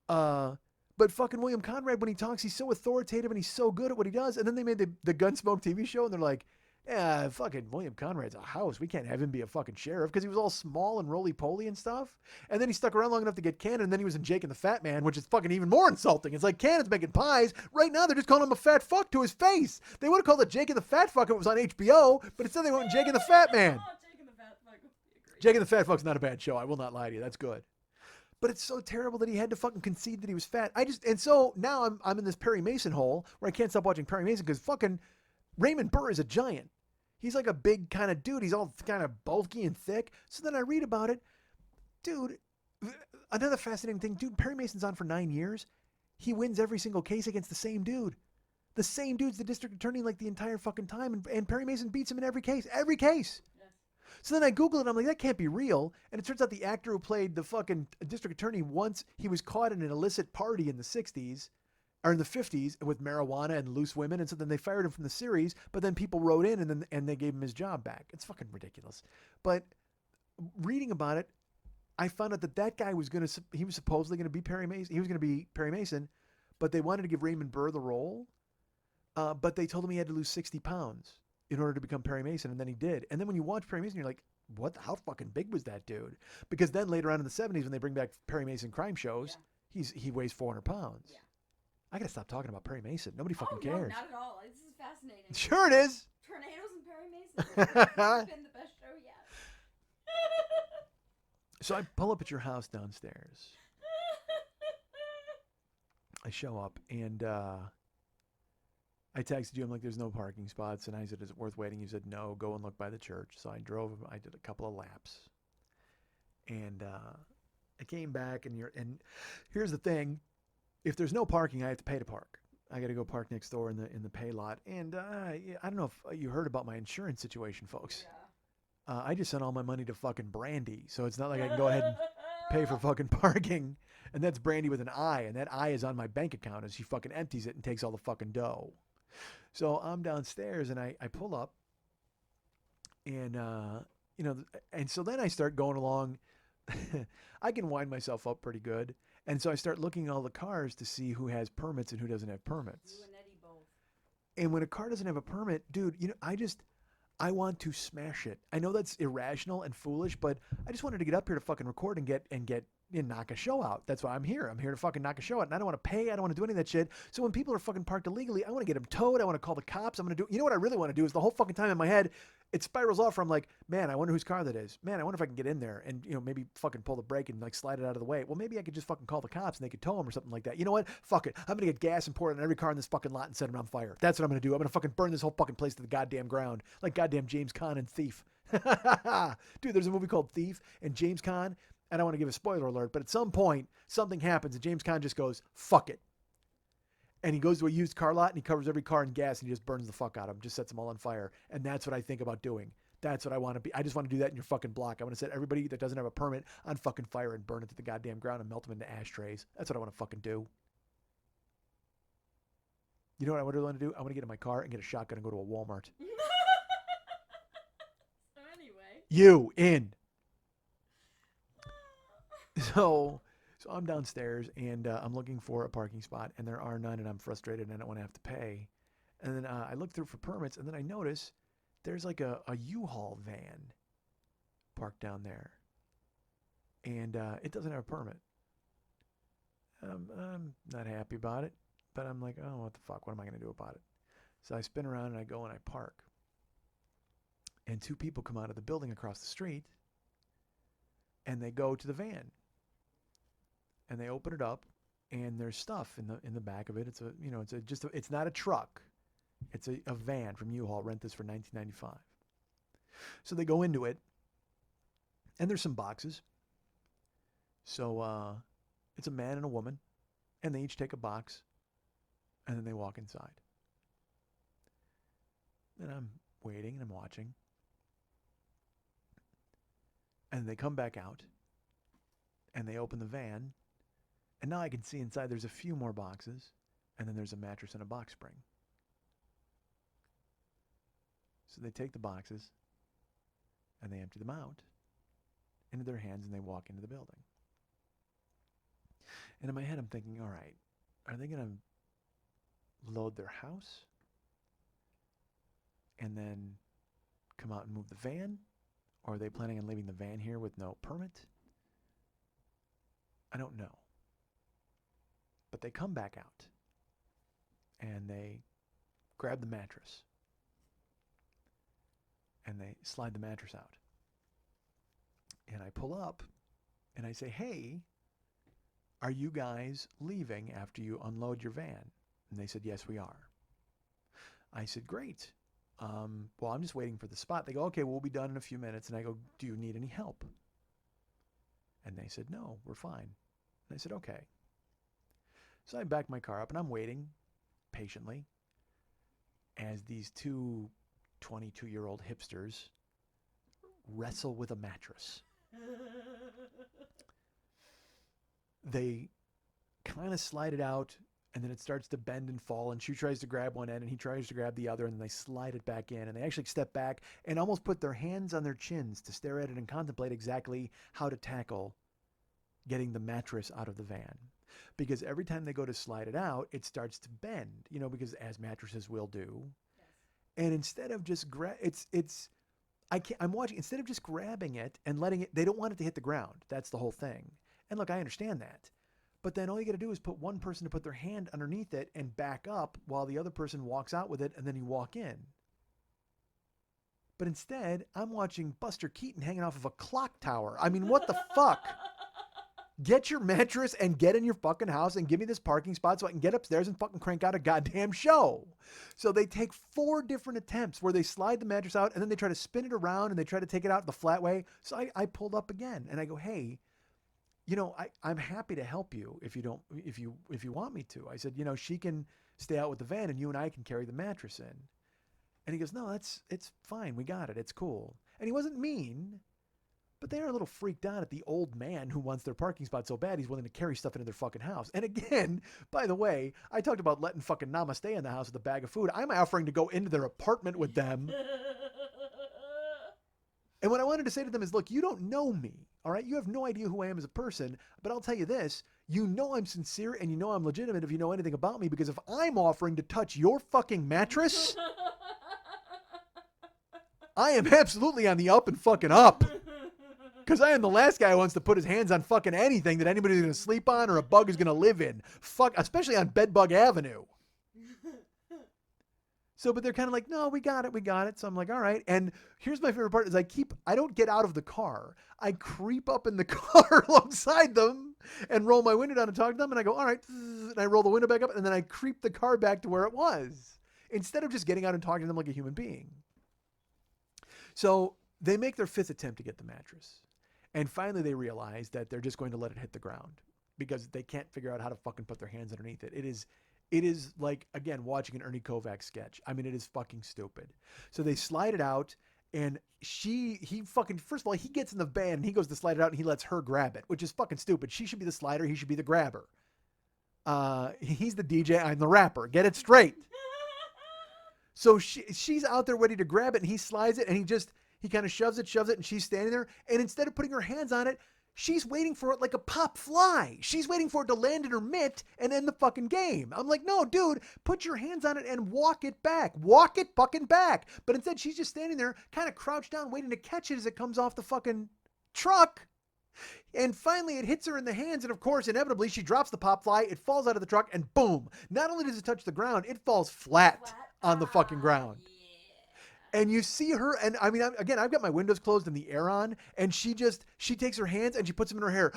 But fucking William Conrad, when he talks, he's so authoritative and he's so good at what he does. And then they made the Gunsmoke TV show and they're like, yeah, fucking William Conrad's a house. We can't have him be a fucking sheriff because he was all small and roly-poly and stuff. And then he stuck around long enough to get Cannon, and then he was in Jake and the Fat Man, which is fucking even more insulting. It's like Cannon's making pies. Right now, they're just calling him a fat fuck to his face. They would have called it Jake and the Fat Fuck if it was on HBO, but instead they went with Jake and the Fat Man. Oh, Jake and the Fat Fuck would be great. Jake and the Fat Fuck's not a bad show. I will not lie to you. That's good. But it's so terrible that he had to fucking concede that he was fat. And so now I'm in this Perry Mason hole where I can't stop watching Perry Mason because fucking Raymond Burr is a giant. He's like a big kind of dude. He's all kind of bulky and thick. So then I read about it. Dude, another fascinating thing. Dude, Perry Mason's on for 9 years. He wins every single case against the same dude. The same dude's the district attorney like the entire fucking time. And Perry Mason beats him in every case. Every case. Yes. So then I Google it. I'm like, that can't be real. And it turns out the actor who played the fucking district attorney once, he was caught in an illicit party in the 60s. Or in the 50s with marijuana and loose women. And so then they fired him from the series, but then people wrote in and they gave him his job back. It's fucking ridiculous. But reading about it, I found out that guy he was supposedly going to be Perry Mason. He was going to be Perry Mason, but they wanted to give Raymond Burr the role. But they told him he had to lose 60 pounds in order to become Perry Mason. And then he did. And then when you watch Perry Mason, you're like, how fucking big was that dude? Because then later on in the 70s, when they bring back Perry Mason crime shows, he weighs 400 pounds. Yeah. I gotta stop talking about Perry Mason. Nobody fucking cares. No, not at all. This is fascinating. Sure it is. Tornadoes and Perry Mason. It's been the best show yet. So I pull up at your house downstairs. I show up and I texted you. I'm like, there's no parking spots. And I said, is it worth waiting? You said, no, go and look by the church. So I drove. I did a couple of laps. And I came back and here's the thing. If there's no parking, I have to pay to park. I got to go park next door in the pay lot. And I don't know if you heard about my insurance situation, folks. Yeah. I just sent all my money to fucking Brandy. So it's not like I can go ahead and pay for fucking parking. And that's Brandy with an I. And that I is on my bank account as she fucking empties it and takes all the fucking dough. So I'm downstairs and I pull up. And, and so then I start going along. I can wind myself up pretty good. And so I start looking at all the cars to see who has permits and who doesn't have permits. You and Eddie both. And when a car doesn't have a permit, dude, I want to smash it. I know that's irrational and foolish, but I just wanted to get up here to fucking record and get knock a show out. That's why I'm here. I'm here to fucking knock a show out. And I don't want to pay. I don't want to do any of that shit. So when people are fucking parked illegally, I want to get them towed. I want to call the cops. I'm going to do, you know what I really want to do is the whole fucking time in my head, it spirals off from like, man, I wonder whose car that is. Man, I wonder if I can get in there and, you know, maybe fucking pull the brake and like slide it out of the way. Well, maybe I could just fucking call the cops and they could tow them or something like that. You know what? Fuck it. I'm going to get gas and pour it on every car in this fucking lot and set it on fire. That's what I'm going to do. I'm going to fucking burn this whole fucking place to the goddamn ground. Like goddamn James Caan and Thief. Dude, there's a movie called Thief, and James Caan, I don't want to give a spoiler alert, but at some point, something happens and James Caan just goes, fuck it. And he goes to a used car lot and he covers every car in gas and he just burns the fuck out of them, just sets them all on fire. And that's what I think about doing. That's what I want to be. I just want to do that in your fucking block. I want to set everybody that doesn't have a permit on fucking fire and burn it to the goddamn ground and melt them into ashtrays. That's what I want to fucking do. You know what I would really want to do? I want to get in my car and get a shotgun and go to a Walmart. So anyway. You in. So I'm downstairs and I'm looking for a parking spot and there are none and I'm frustrated and I don't want to have to pay. And then I look through for permits and then I notice there's like a U-Haul van parked down there and it doesn't have a permit. I'm not happy about it, but I'm like, oh, what the fuck? What am I going to do about it? So I spin around and I go and I park. And two people come out of the building across the street and they go to the van. And they open it up, and there's stuff in the back of it. It's it's not a truck, it's a van from U-Haul. Rent this for $19.95. So they go into it, and there's some boxes. So it's a man and a woman, and they each take a box, and then they walk inside. And I'm waiting and I'm watching, and they come back out, and they open the van. And now I can see inside there's a few more boxes, and then there's a mattress and a box spring. So they take the boxes, and they empty them out into their hands, and they walk into the building. And in my head, I'm thinking, all right, are they going to load their house and then come out and move the van? Or are they planning on leaving the van here with no permit? I don't know. But they come back out and they grab the mattress and they slide the mattress out. And I pull up and I say, hey, are you guys leaving after you unload your van? And they said, yes, we are. I said, great. Well, I'm just waiting for the spot. They go, okay, we'll be done in a few minutes. And I go, do you need any help? And they said, no, we're fine. And I said, okay. So I back my car up and I'm waiting patiently as these two 22-year-old hipsters wrestle with a mattress. They kind of slide it out and then it starts to bend and fall and she tries to grab one end and he tries to grab the other and then they slide it back in and they actually step back and almost put their hands on their chins to stare at it and contemplate exactly how to tackle getting the mattress out of the van. Because every time they go to slide it out, it starts to bend, you know, because as mattresses will do. Yes. And instead of just I'm watching, instead of just grabbing it and letting it, they don't want it to hit the ground. That's the whole thing. And look, I understand that. But then all you got to do is put one person to put their hand underneath it and back up while the other person walks out with it and then you walk in. But instead, I'm watching Buster Keaton hanging off of a clock tower. I mean, what the fuck? Get your mattress and get in your fucking house and give me this parking spot so I can get upstairs and fucking crank out a goddamn show. So they take 4 different attempts where they slide the mattress out and then they try to spin it around and they try to take it out the flat way. So I pulled up again and I go, hey, you know, I'm happy to help you if you want me to. I said, you know, she can stay out with the van and you and I can carry the mattress in. And he goes, no, it's fine. We got it. It's cool. And he wasn't mean. But they are a little freaked out at the old man who wants their parking spot so bad he's willing to carry stuff into their fucking house. And again, by the way, I talked about letting fucking Nama stay in the house with a bag of food. I'm offering to go into their apartment with them. And what I wanted to say to them is, look, you don't know me, all right? You have no idea who I am as a person, but I'll tell you this. You know I'm sincere and you know I'm legitimate if you know anything about me, because if I'm offering to touch your fucking mattress, I am absolutely on the up and fucking up. Because I am the last guy who wants to put his hands on fucking anything that anybody's going to sleep on or a bug is going to live in. Fuck, especially on Bedbug Avenue. So, but they're kind of like, no, we got it. So I'm like, all right. And here's my favorite part is I don't get out of the car. I creep up in the car alongside them and roll my window down and talk to them. And I go, all right. And I roll the window back up and then I creep the car back to where it was instead of just getting out and talking to them like a human being. So they make their 5th attempt to get the mattress. And finally they realize that they're just going to let it hit the ground because they can't figure out how to fucking put their hands underneath it. It is like, again, watching an Ernie Kovacs sketch. I mean, it is fucking stupid. So they slide it out and he fucking, first of all, he gets in the van and he goes to slide it out and he lets her grab it, which is fucking stupid. She should be the slider. He should be the grabber. He's the DJ. I'm the rapper. Get it straight. So she's out there ready to grab it and he slides it and he kind of shoves it and she's standing there. And instead of putting her hands on it, she's waiting for it like a pop fly. She's waiting for it to land in her mitt and end the fucking game. I'm like, no, dude, put your hands on it and walk it back. Walk it fucking back. But instead, she's just standing there, kind of crouched down, waiting to catch it as it comes off the fucking truck. And finally, it hits her in the hands. And of course, inevitably, she drops the pop fly. It falls out of the truck and boom. Not only does it touch the ground, it falls flat on the fucking ground. And you see her, and I mean, again, I've got my windows closed and the air on, and she takes her hands and she puts them in her hair.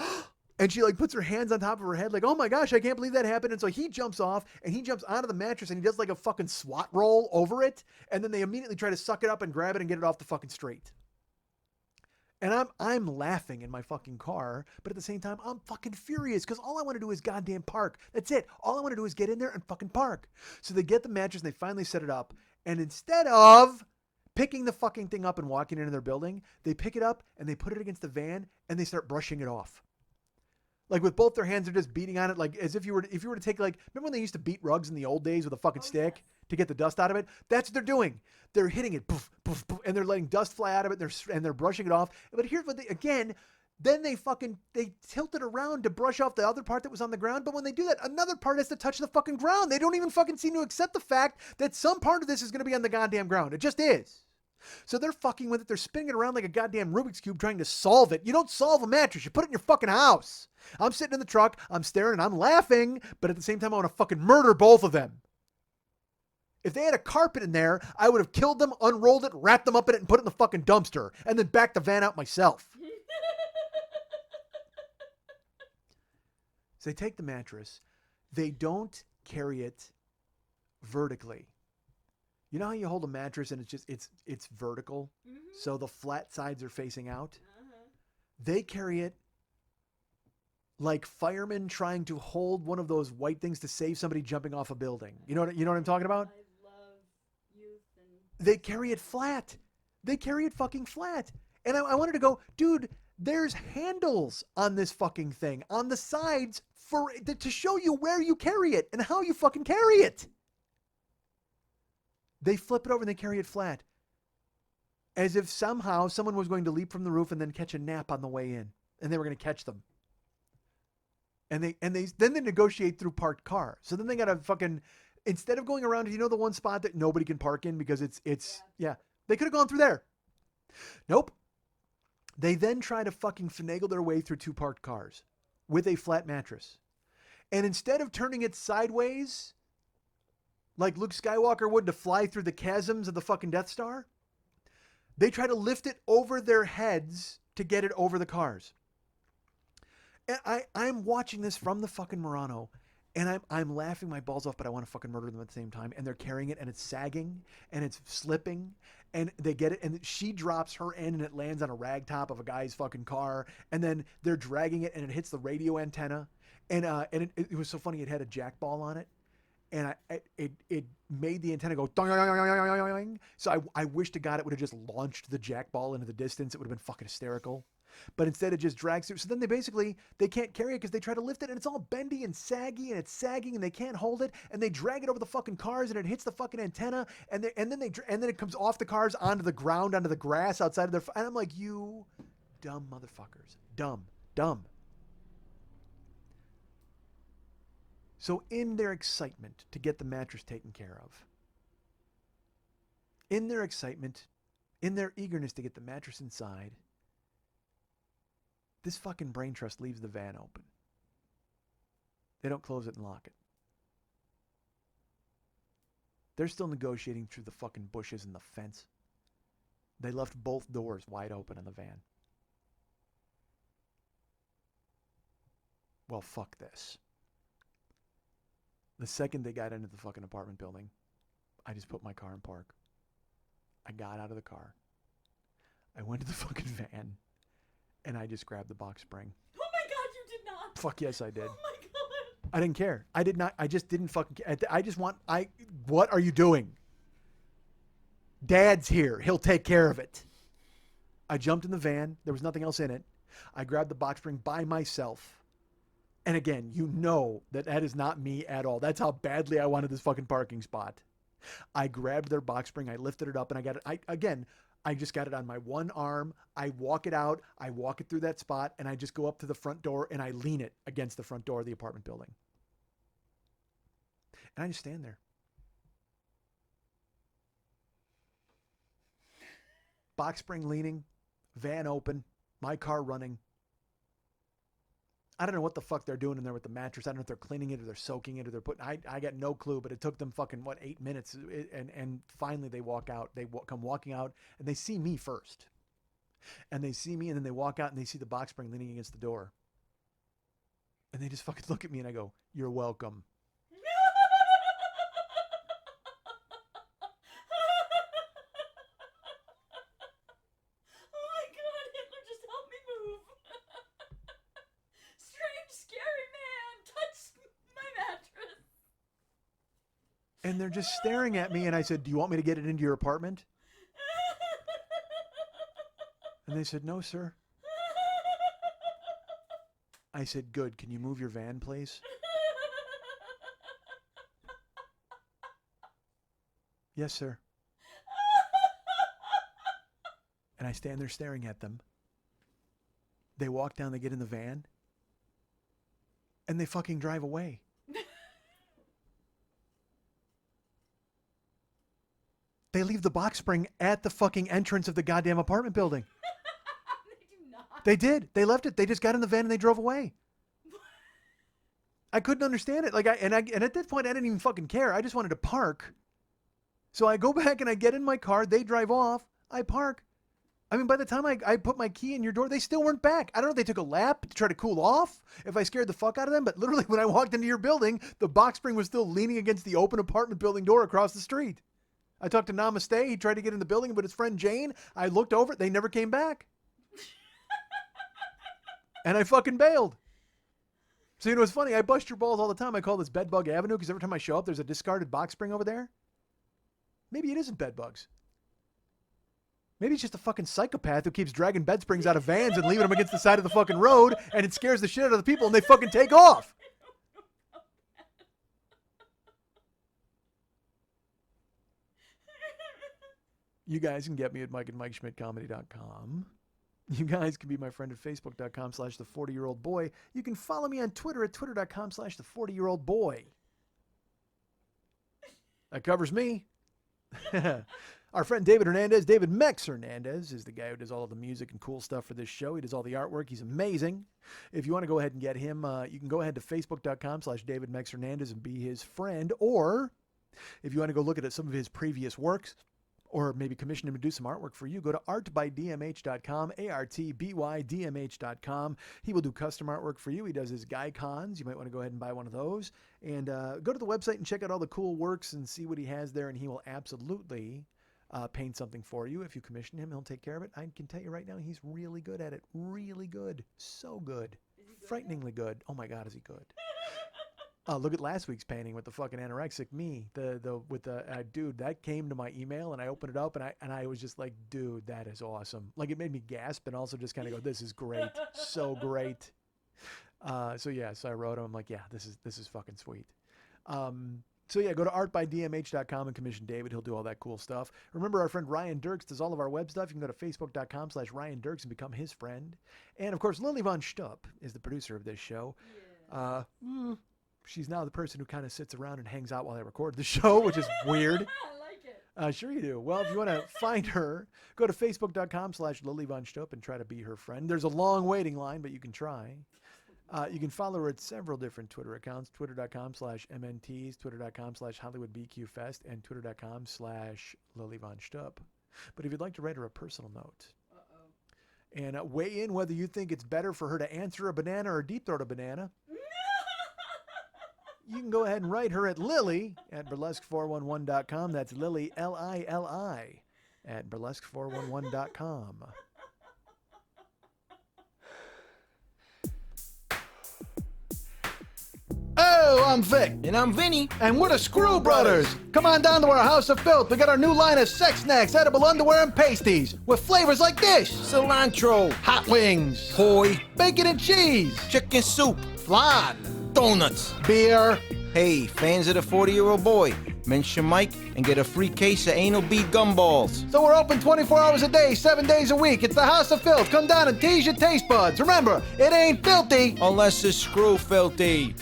And she like puts her hands on top of her head like, oh my gosh, I can't believe that happened. And so he jumps off and he jumps onto the mattress and he does like a fucking SWAT roll over it. And then they immediately try to suck it up and grab it and get it off the fucking street. And I'm laughing in my fucking car, but at the same time, I'm fucking furious because all I want to do is goddamn park. That's it. All I want to do is get in there and fucking park. So they get the mattress and they finally set it up. And instead of picking the fucking thing up and walking into their building, they pick it up and they put it against the van and they start brushing it off. Like with both their hands, they're just beating on it, like as if you were to take like, remember when they used to beat rugs in the old days with a fucking stick to get the dust out of it? That's what they're doing. They're hitting it, poof, poof, poof, and they're letting dust fly out of it. And they're brushing it off. But here's what then they tilt it around to brush off the other part that was on the ground. But when they do that, another part has to touch the fucking ground. They don't even fucking seem to accept the fact that some part of this is going to be on the goddamn ground. It just is. So they're fucking with it. They're spinning it around like a goddamn Rubik's Cube trying to solve it. You don't solve a mattress. You put it in your fucking house. I'm sitting in the truck. I'm staring and I'm laughing. But at the same time, I want to fucking murder both of them. If they had a carpet in there, I would have killed them, unrolled it, wrapped them up in it, and put it in the fucking dumpster. And then backed the van out myself. So they take the mattress. They don't carry it vertically. You know how you hold a mattress and it's vertical? Mm-hmm. So the flat sides are facing out? Uh-huh. They carry it like firemen trying to hold one of those white things to save somebody jumping off a building. You know what I'm talking about? I love youth and... They carry it flat. They carry it fucking flat. And I wanted to go, dude, there's handles on this fucking thing on the sides to show you where you carry it and how you fucking carry it. They flip it over and they carry it flat. As if somehow someone was going to leap from the roof and then catch a nap on the way in. And they were going to catch them. And then they negotiate through parked cars. So then they got to fucking, instead of going around, the one spot that nobody can park in because it's they could have gone through there. Nope. They then try to fucking finagle their way through 2 parked cars with a flat mattress. And instead of turning it sideways, like Luke Skywalker would to fly through the chasms of the fucking Death Star, they try to lift it over their heads to get it over the cars. And I'm watching this from the fucking Murano, and I'm laughing my balls off, but I want to fucking murder them at the same time. And they're carrying it, and it's sagging, and it's slipping, and they get it, and she drops her end, and it lands on a rag top of a guy's fucking car, and then they're dragging it, and it hits the radio antenna, and it was so funny, it had a jack ball on it. And it made the antenna go dong, dong, dong, dong, dong, dong, dong. So I wish to God it would have just launched the jack ball into the distance. It would have been fucking hysterical. But instead it just drags through. So then they can't carry it because they try to lift it and it's all bendy and saggy and it's sagging and they can't hold it. And they drag it over the fucking cars and it hits the fucking antenna. And then it comes off the cars onto the ground, onto the grass outside of their, and I'm like, you dumb motherfuckers. Dumb. So in their excitement to get the mattress taken care of, in their excitement, In their eagerness to get the mattress inside, this fucking brain trust leaves the van open. They don't close it and lock it. They're still negotiating through the fucking bushes and the fence. They left both doors wide open in the van. Well, fuck this. The second they got into the fucking apartment building, I just put my car in park. I got out of the car. I went to the fucking van, and I just grabbed the box spring. Oh my God, you did not. Fuck yes, I did. Oh my God. I didn't care. I did not. I just didn't fucking care. What are you doing? Dad's here. He'll take care of it. I jumped in the van. There was nothing else in it. I grabbed the box spring by myself. And again, you know that is not me at all. That's how badly I wanted this fucking parking spot. I grabbed their box spring. I lifted it up and I got it. I just got it on my one arm. I walk it out. I walk it through that spot and I just go up to the front door and I lean it against the front door of the apartment building. And I just stand there. Box spring leaning, van open, my car running. I don't know what the fuck they're doing in there with the mattress. I don't know if they're cleaning it or they're soaking it or they're putting... I got no clue, but it took them fucking, 8 minutes? And finally they walk out. They come walking out and they see me first. And they see me and then they walk out and they see the box spring leaning against the door. And they just fucking look at me and I go, "You're welcome." And they're just staring at me. And I said, "Do you want me to get it into your apartment?" And they said, "No, sir." I said, "Good. Can you move your van, please?" "Yes, sir." And I stand there staring at them. They walk down, they get in the van. And they fucking drive away. They leave the box spring at the fucking entrance of the goddamn apartment building. They do not. They did. They left it. They just got in the van and they drove away. I couldn't understand it. And at this point, I didn't even fucking care. I just wanted to park. So I go back and I get in my car. They drive off. I park. I mean, by the time I put my key in your door, they still weren't back. I don't know if they took a lap to try to cool off, if I scared the fuck out of them. But literally, when I walked into your building, the box spring was still leaning against the open apartment building door across the street. I talked to Namaste. He tried to get in the building with his friend Jane. I looked over. They never came back. And I fucking bailed. So, you know, it's funny. I bust your balls all the time. I call this Bedbug Avenue because every time I show up, there's a discarded box spring over there. Maybe it isn't bedbugs. Maybe it's just a fucking psychopath who keeps dragging bed springs out of vans and leaving them against the side of the fucking road, and it scares the shit out of the people and they fucking take off. You guys can get me at MikeandMikeSchmidtComedy.com. You guys can be my friend at Facebook.com/the40year-old-boy. You can follow me on Twitter at Twitter.com/the40year-old-boy. That covers me. Our friend David Hernandez, David Mex Hernandez, is the guy who does all of the music and cool stuff for this show. He does all the artwork. He's amazing. If you want to go ahead and get him, you can go ahead to Facebook.com/David Mex Hernandez and be his friend. Or if you want to go look at some of his previous works, or maybe commission him to do some artwork for you, go to artbydmh.com, artbydmh.com. He will do custom artwork for you. He does his Guy Cons. You might want to go ahead and buy one of those. And go to the website and check out all the cool works and see what he has there, and he will absolutely paint something for you. If you commission him, he'll take care of it. I can tell you right now, he's really good at it. Really good. So good. Is he good? Frighteningly good. Oh my God, is he good. Look at last week's painting with the fucking anorexic me. Dude, that came to my email and I opened it up and I was just like, dude, that is awesome. Like, it made me gasp and also just kind of go, this is great. So great. So I wrote him. I'm like, yeah, this is fucking sweet. So go to artbydmh.com and commission David. He'll do all that cool stuff. Remember, our friend Ryan Dirks does all of our web stuff. You can go to facebook.com/Ryan Dirks and become his friend. And of course, Lily Von Stupp is the producer of this show. Yeah. She's now the person who kind of sits around and hangs out while I record the show, which is weird. I like it. Sure you do. Well, if you want to find her, go to facebook.com/Lily Von Stupp and try to be her friend. There's a long waiting line, but you can try. You can follow her at several different Twitter accounts, twitter.com/MNTs, twitter.com/HollywoodBQFest, and twitter.com/Lily Von Stupp. But if you'd like to write her a personal note and weigh in whether you think it's better for her to answer a banana or deep throat a banana, you can go ahead and write her at Lily at burlesque411.com. That's Lily, Lili, at burlesque411.com. Oh, I'm Vic. And I'm Vinny. And we're the Screw Brothers. Come on down to our House of Filth. We got our new line of sex snacks, edible underwear, and pasties with flavors like this: Cilantro. hot wings, Poi. bacon and cheese, Chicken soup. flan, Donuts. beer. Hey, fans of the 40-year-old boy, mention Mike and get a free case of anal bead gumballs. So we're open 24 hours a day, 7 days a week. It's the House of Filth. Come down and tease your taste buds. Remember, it ain't filthy. Unless it's screw filthy.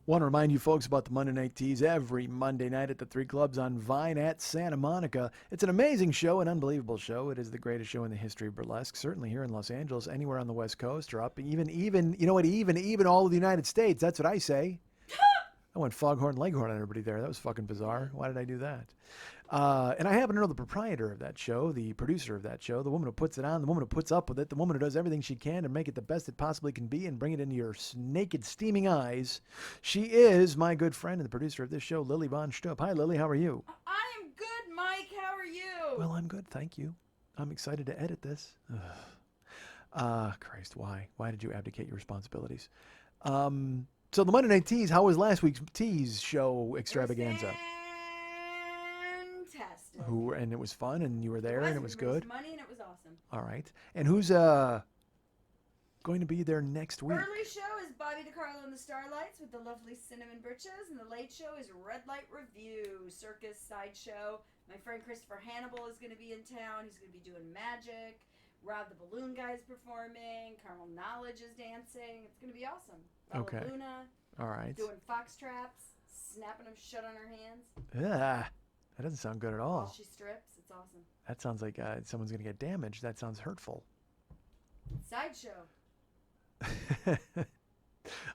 Want to remind you folks about the Monday Night Tease every Monday night at the 3 Clubs on Vine at Santa Monica. It's an amazing show, an unbelievable show. It is the greatest show in the history of burlesque, certainly here in Los Angeles, anywhere on the West Coast or up, even you know what, even all of the United States. That's what I say. I went foghorn leghorn on everybody there. That was fucking bizarre. Why did I do that? And I happen to know the proprietor of that show, the producer of that show, the woman who puts it on, the woman who puts up with it, the woman who does everything she can to make it the best it possibly can be and bring it into your naked, steaming eyes. She is my good friend and the producer of this show, Lily Von Stupp. Hi, Lily. How are you? I am good, Mike. How are you? Well, I'm good. Thank you. I'm excited to edit this. Christ, why? Why did you abdicate your responsibilities? So the Monday Night Tease, how was last week's Tease show extravaganza? Fantastic. And it was fun, and you were there, and it was We raised good. money, and it was awesome. All right. And who's going to be there next week? Early show is Bobby DiCarlo and the Starlights with the lovely Cinnamon Britches, and the late show is Red Light Review, circus sideshow. My friend Christopher Hannibal is going to be in town. He's going to be doing magic. Rob the Balloon Guy is performing. Carmel Knowledge is dancing. It's going to be awesome. Bella Okay. Luna All right. doing fox traps, snapping them shut on her hands That doesn't sound good at while all. she strips. It's awesome. That sounds like someone's going to get damaged. That sounds hurtful. Sideshow.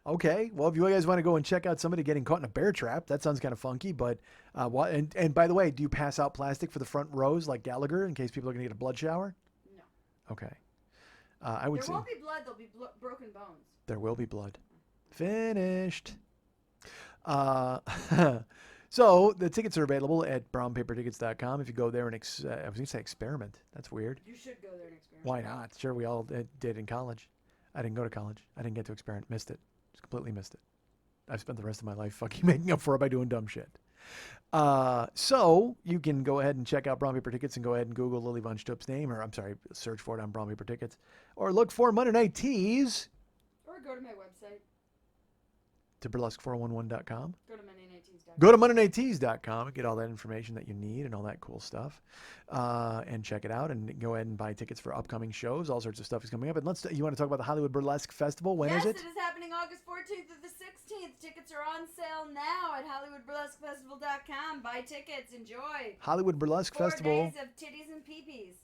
Okay. Well, if you guys want to go and check out somebody getting caught in a bear trap, that sounds kind of funky. But and by the way, do you pass out plastic for the front rows like Gallagher in case people are going to get a blood shower? No. Okay. I would There say won't be blood. There'll be broken bones. there will be blood. Finished. So the tickets are available at brownpapertickets.com. If you go there and I was going to say experiment. That's weird. You should go there and experiment. Why not? Sure, we all did in college. I didn't go to college. I didn't get to experiment. Missed it. Just completely missed it. I've spent the rest of my life fucking making up for it by doing dumb shit. So you can go ahead and check out Brown Paper Tickets and go ahead and Google Lily Von Stupp's name, or I'm sorry, search for it on Brown Paper Tickets, or look for Monday Night Tease Or go to my website. to burlesque411.com. Go to MondayNightTees.com. Go to MondayNightTees.com and get all that information that you need and all that cool stuff, and check it out and go ahead and buy tickets for upcoming shows. All sorts of stuff is coming up. And you want to talk about the Hollywood Burlesque Festival? When is it? Yes, it is happening August 14th through the 16th. Tickets are on sale now at HollywoodBurlesqueFestival.com. Buy tickets. Enjoy. Hollywood Burlesque 4 Festival. days of titties and peepees.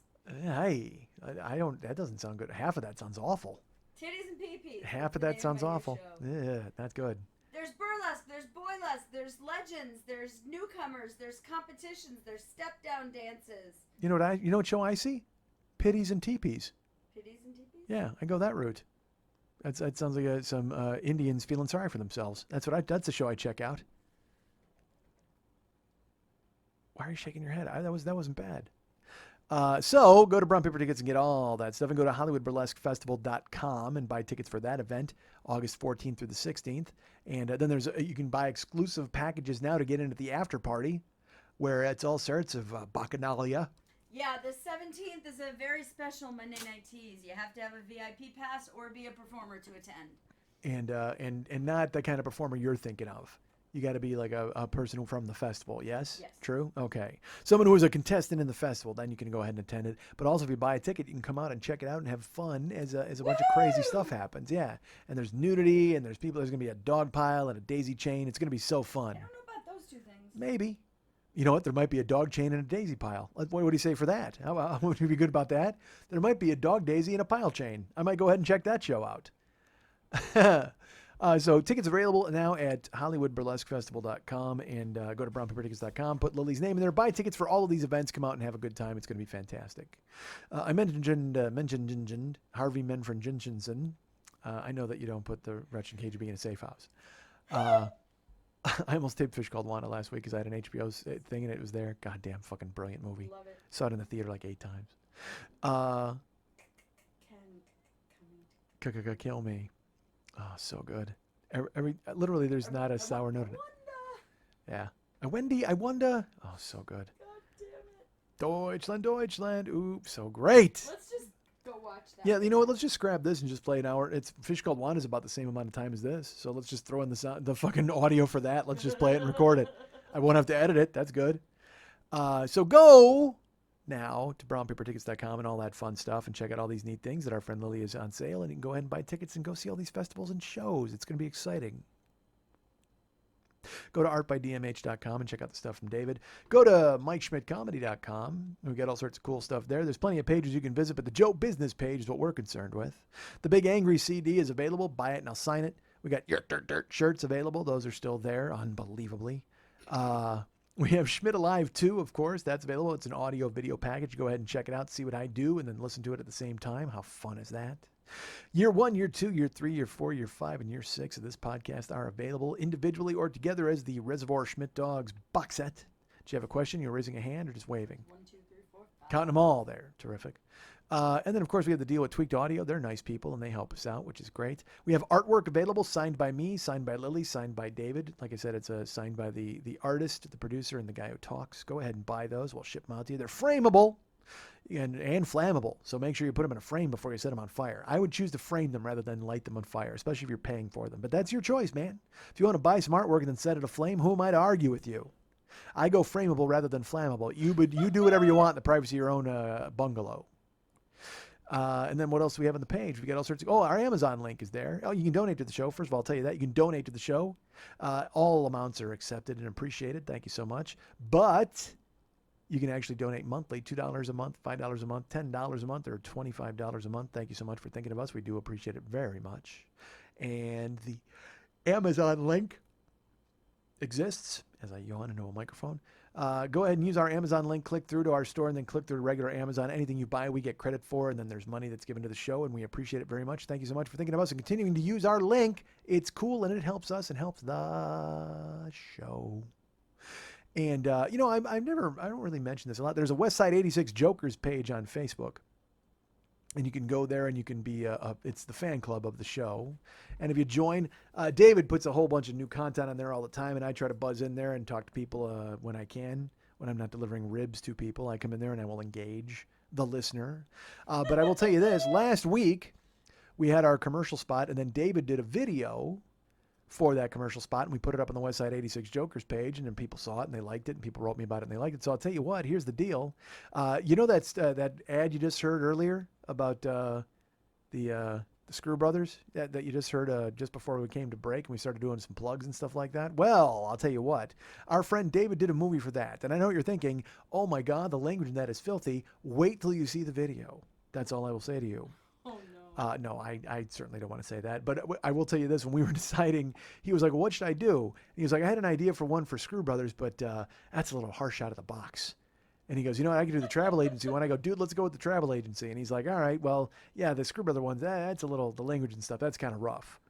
Hey, I don't. That doesn't sound good. Half of that sounds awful. Titties and peepees. Half of That's the that name sounds my new awful. show. Yeah, not good. There's burlesque, there's boylesque, there's legends, there's newcomers, there's competitions, there's step down dances. You know what show I see? Pitties and teepees. Pitties and teepees? Yeah, I go that route. That sounds like some Indians feeling sorry for themselves. That's the show I check out. Why are you shaking your head? That wasn't bad. So go to Brown Paper Tickets and get all that stuff, and go to HollywoodBurlesqueFestival.com and buy tickets for that event, August 14th through the 16th. And then you can buy exclusive packages now to get into the after party, where it's all sorts of bacchanalia. Yeah, the 17th is a very special Monday Night Tease. You have to have a VIP pass or be a performer to attend. And not the kind of performer you're thinking of. You got to be like a person from the festival, yes? Yes. True? Okay. Someone who is a contestant in the festival, then you can go ahead and attend it. But also if you buy a ticket, you can come out and check it out and have fun as a bunch of crazy stuff happens. Yeah. And there's nudity, and there's going to be a dog pile and a daisy chain. It's going to be so fun. I don't know about those two things. Maybe. You know what? There might be a dog chain and a daisy pile. What do you say for that? How would you be good about that? There might be a dog daisy and a pile chain. I might go ahead and check that show out. So tickets available now at HollywoodBurlesqueFestival.com and go to brownpapertickets.com. Put Lily's name in there. Buy tickets for all of these events. Come out and have a good time. It's going to be fantastic. I mentioned Harvey Menfrin Jinshinson. I know that you don't put the wretched KGB in a safe house. I almost taped Fish Called Wanda last week because I had an HBO thing and it was there. Goddamn fucking brilliant movie. Love it. Saw it in the theater like 8 times. Kill Me. Oh, so good. Literally, there's not a sour note in it. Yeah. I wonder. Oh, so good. God damn it. Deutschland. Ooh, so great. Let's just go watch that. Yeah, you know what? Let's just grab this and just play an hour. It's Fish Called Wanda is about the same amount of time as this. So let's just throw in the fucking audio for that. Let's just play it and record it. I won't have to edit it. That's good. So go now to brownpapertickets.com and all that fun stuff and check out all these neat things that our friend Lily is on sale. And you can go ahead and buy tickets and go see all these festivals and shows. It's going to be exciting. Go to artbydmh.com and check out the stuff from David. Go to MikeSchmidtComedy.com. We got all sorts of cool stuff there. There's plenty of pages you can visit, but the Joe Business page is what we're concerned with. The Big Angry CD is available. Buy it and I'll sign it. We got your dirt shirts available. Those are still there, unbelievably. We have Schmidt Alive 2, of course. That's available. It's an audio video package. Go ahead and check it out, see what I do, and then listen to it at the same time. How fun is that? Year 1, Year 2, Year 3, Year 4, Year 5, and Year 6 of this podcast are available individually or together as the Reservoir Schmidt Dogs box set. Do you have a question? You're raising a hand or just waving? 1, 2, 3, 4, 5. Counting them all there. Terrific. And then, of course, we have the deal with Tweaked Audio. They're nice people, and they help us out, which is great. We have artwork available, signed by me, signed by Lily, signed by David. Like I said, it's signed by the artist, the producer, and the guy who talks. Go ahead and buy those. We'll ship them out to you. They're frameable and flammable, so make sure you put them in a frame before you set them on fire. I would choose to frame them rather than light them on fire, especially if you're paying for them. But that's your choice, man. If you want to buy some artwork and then set it aflame, who am I to argue with you? I go frameable rather than flammable. You do whatever you want in the privacy of your own bungalow. And then what else do we have on the page? We got all sorts of... Oh, our Amazon link is there. Oh, you can donate to the show. First of all, I'll tell you that. You can donate to the show. All amounts are accepted and appreciated. Thank you so much. But you can actually donate monthly, $2 a month, $5 a month, $10 a month, or $25 a month. Thank you so much for thinking of us. We do appreciate it very much. And the Amazon link exists, as I yawn into a microphone. Go ahead and use our Amazon link, click through to our store, and then click through to regular Amazon. Anything you buy, we get credit for, and then there's money that's given to the show, and we appreciate it very much. Thank you so much for thinking of us and continuing to use our link. It's cool, and it helps us and helps the show. And, I don't really mention this a lot. There's a Westside 86 Jokers page on Facebook. And you can go there and you can be, it's the fan club of the show. And if you join, David puts a whole bunch of new content on there all the time. And I try to buzz in there and talk to people when I can. When I'm not delivering ribs to people, I come in there and I will engage the listener. But I will tell you this, last week we had our commercial spot and then David did a video for that commercial spot, and we put it up on the Westside 86 Jokers page, and then people saw it, and they liked it, and people wrote me about it, and they liked it. So I'll tell you what, here's the deal. You know that ad you just heard earlier about the Screw Brothers that you just heard just before we came to break, and we started doing some plugs and stuff like that? Well, I'll tell you what. Our friend David did a movie for that, and I know what you're thinking, oh my God, the language in that is filthy. Wait till you see the video. That's all I will say to you. Oh, no. No, I certainly don't want to say that. But I will tell you this. When we were deciding, he was like, well, what should I do? And he was like, I had an idea for one for Screw Brothers, but that's a little harsh out of the box. And he goes, you know what, I can do the travel agency one. I go, dude, let's go with the travel agency. And he's like, all right, well, yeah, the Screw Brother ones, that's a little, the language and stuff, that's kind of rough.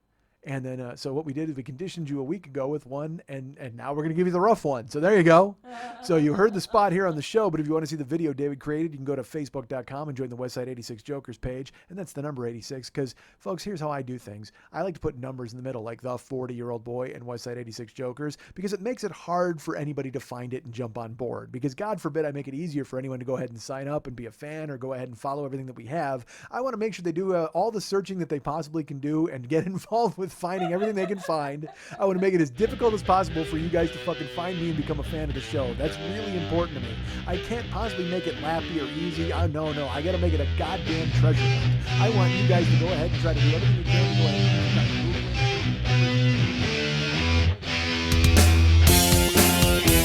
And then, so what we did is we conditioned you a week ago with one, and now we're going to give you the rough one. So there you go. So you heard the spot here on the show, but if you want to see the video David created, you can go to facebook.com and join the Westside 86 Jokers page. And that's the number 86, because, folks, here's how I do things. I like to put numbers in the middle, like the 40-year-old boy and Westside 86 Jokers, because it makes it hard for anybody to find it and jump on board. Because God forbid I make it easier for anyone to go ahead and sign up and be a fan or go ahead and follow everything that we have. I want to make sure they do all the searching that they possibly can do and get involved with finding everything they can find. I want to make it as difficult as possible for you guys to fucking find me and become a fan of the show. That's really important to me. I can't possibly make it lappy or easy. No. I got to make it a goddamn treasure hunt. I want you guys to go ahead and try to do everything you can to go ahead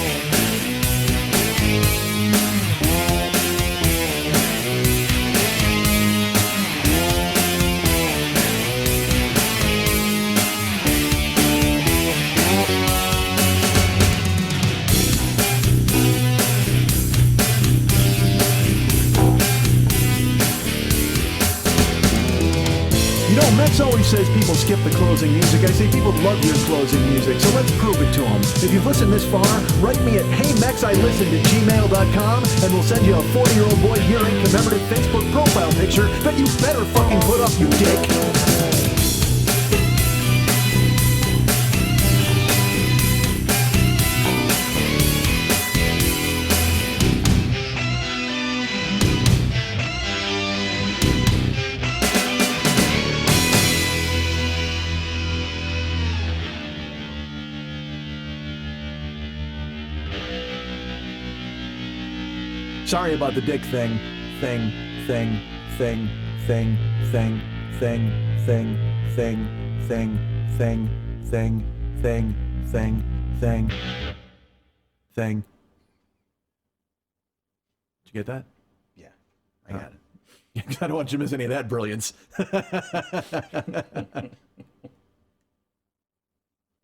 and Max always says people skip the closing music. I say people love your closing music, so let's prove it to them. If you've listened this far, write me at heymexilistened@gmail.com and we'll send you a 40-year-old boy hearing commemorative Facebook profile picture that you better fucking put up, you dick. Sorry about the dick thing. Thing. Did you get that? Yeah, I got it. I don't want you to miss any of that brilliance.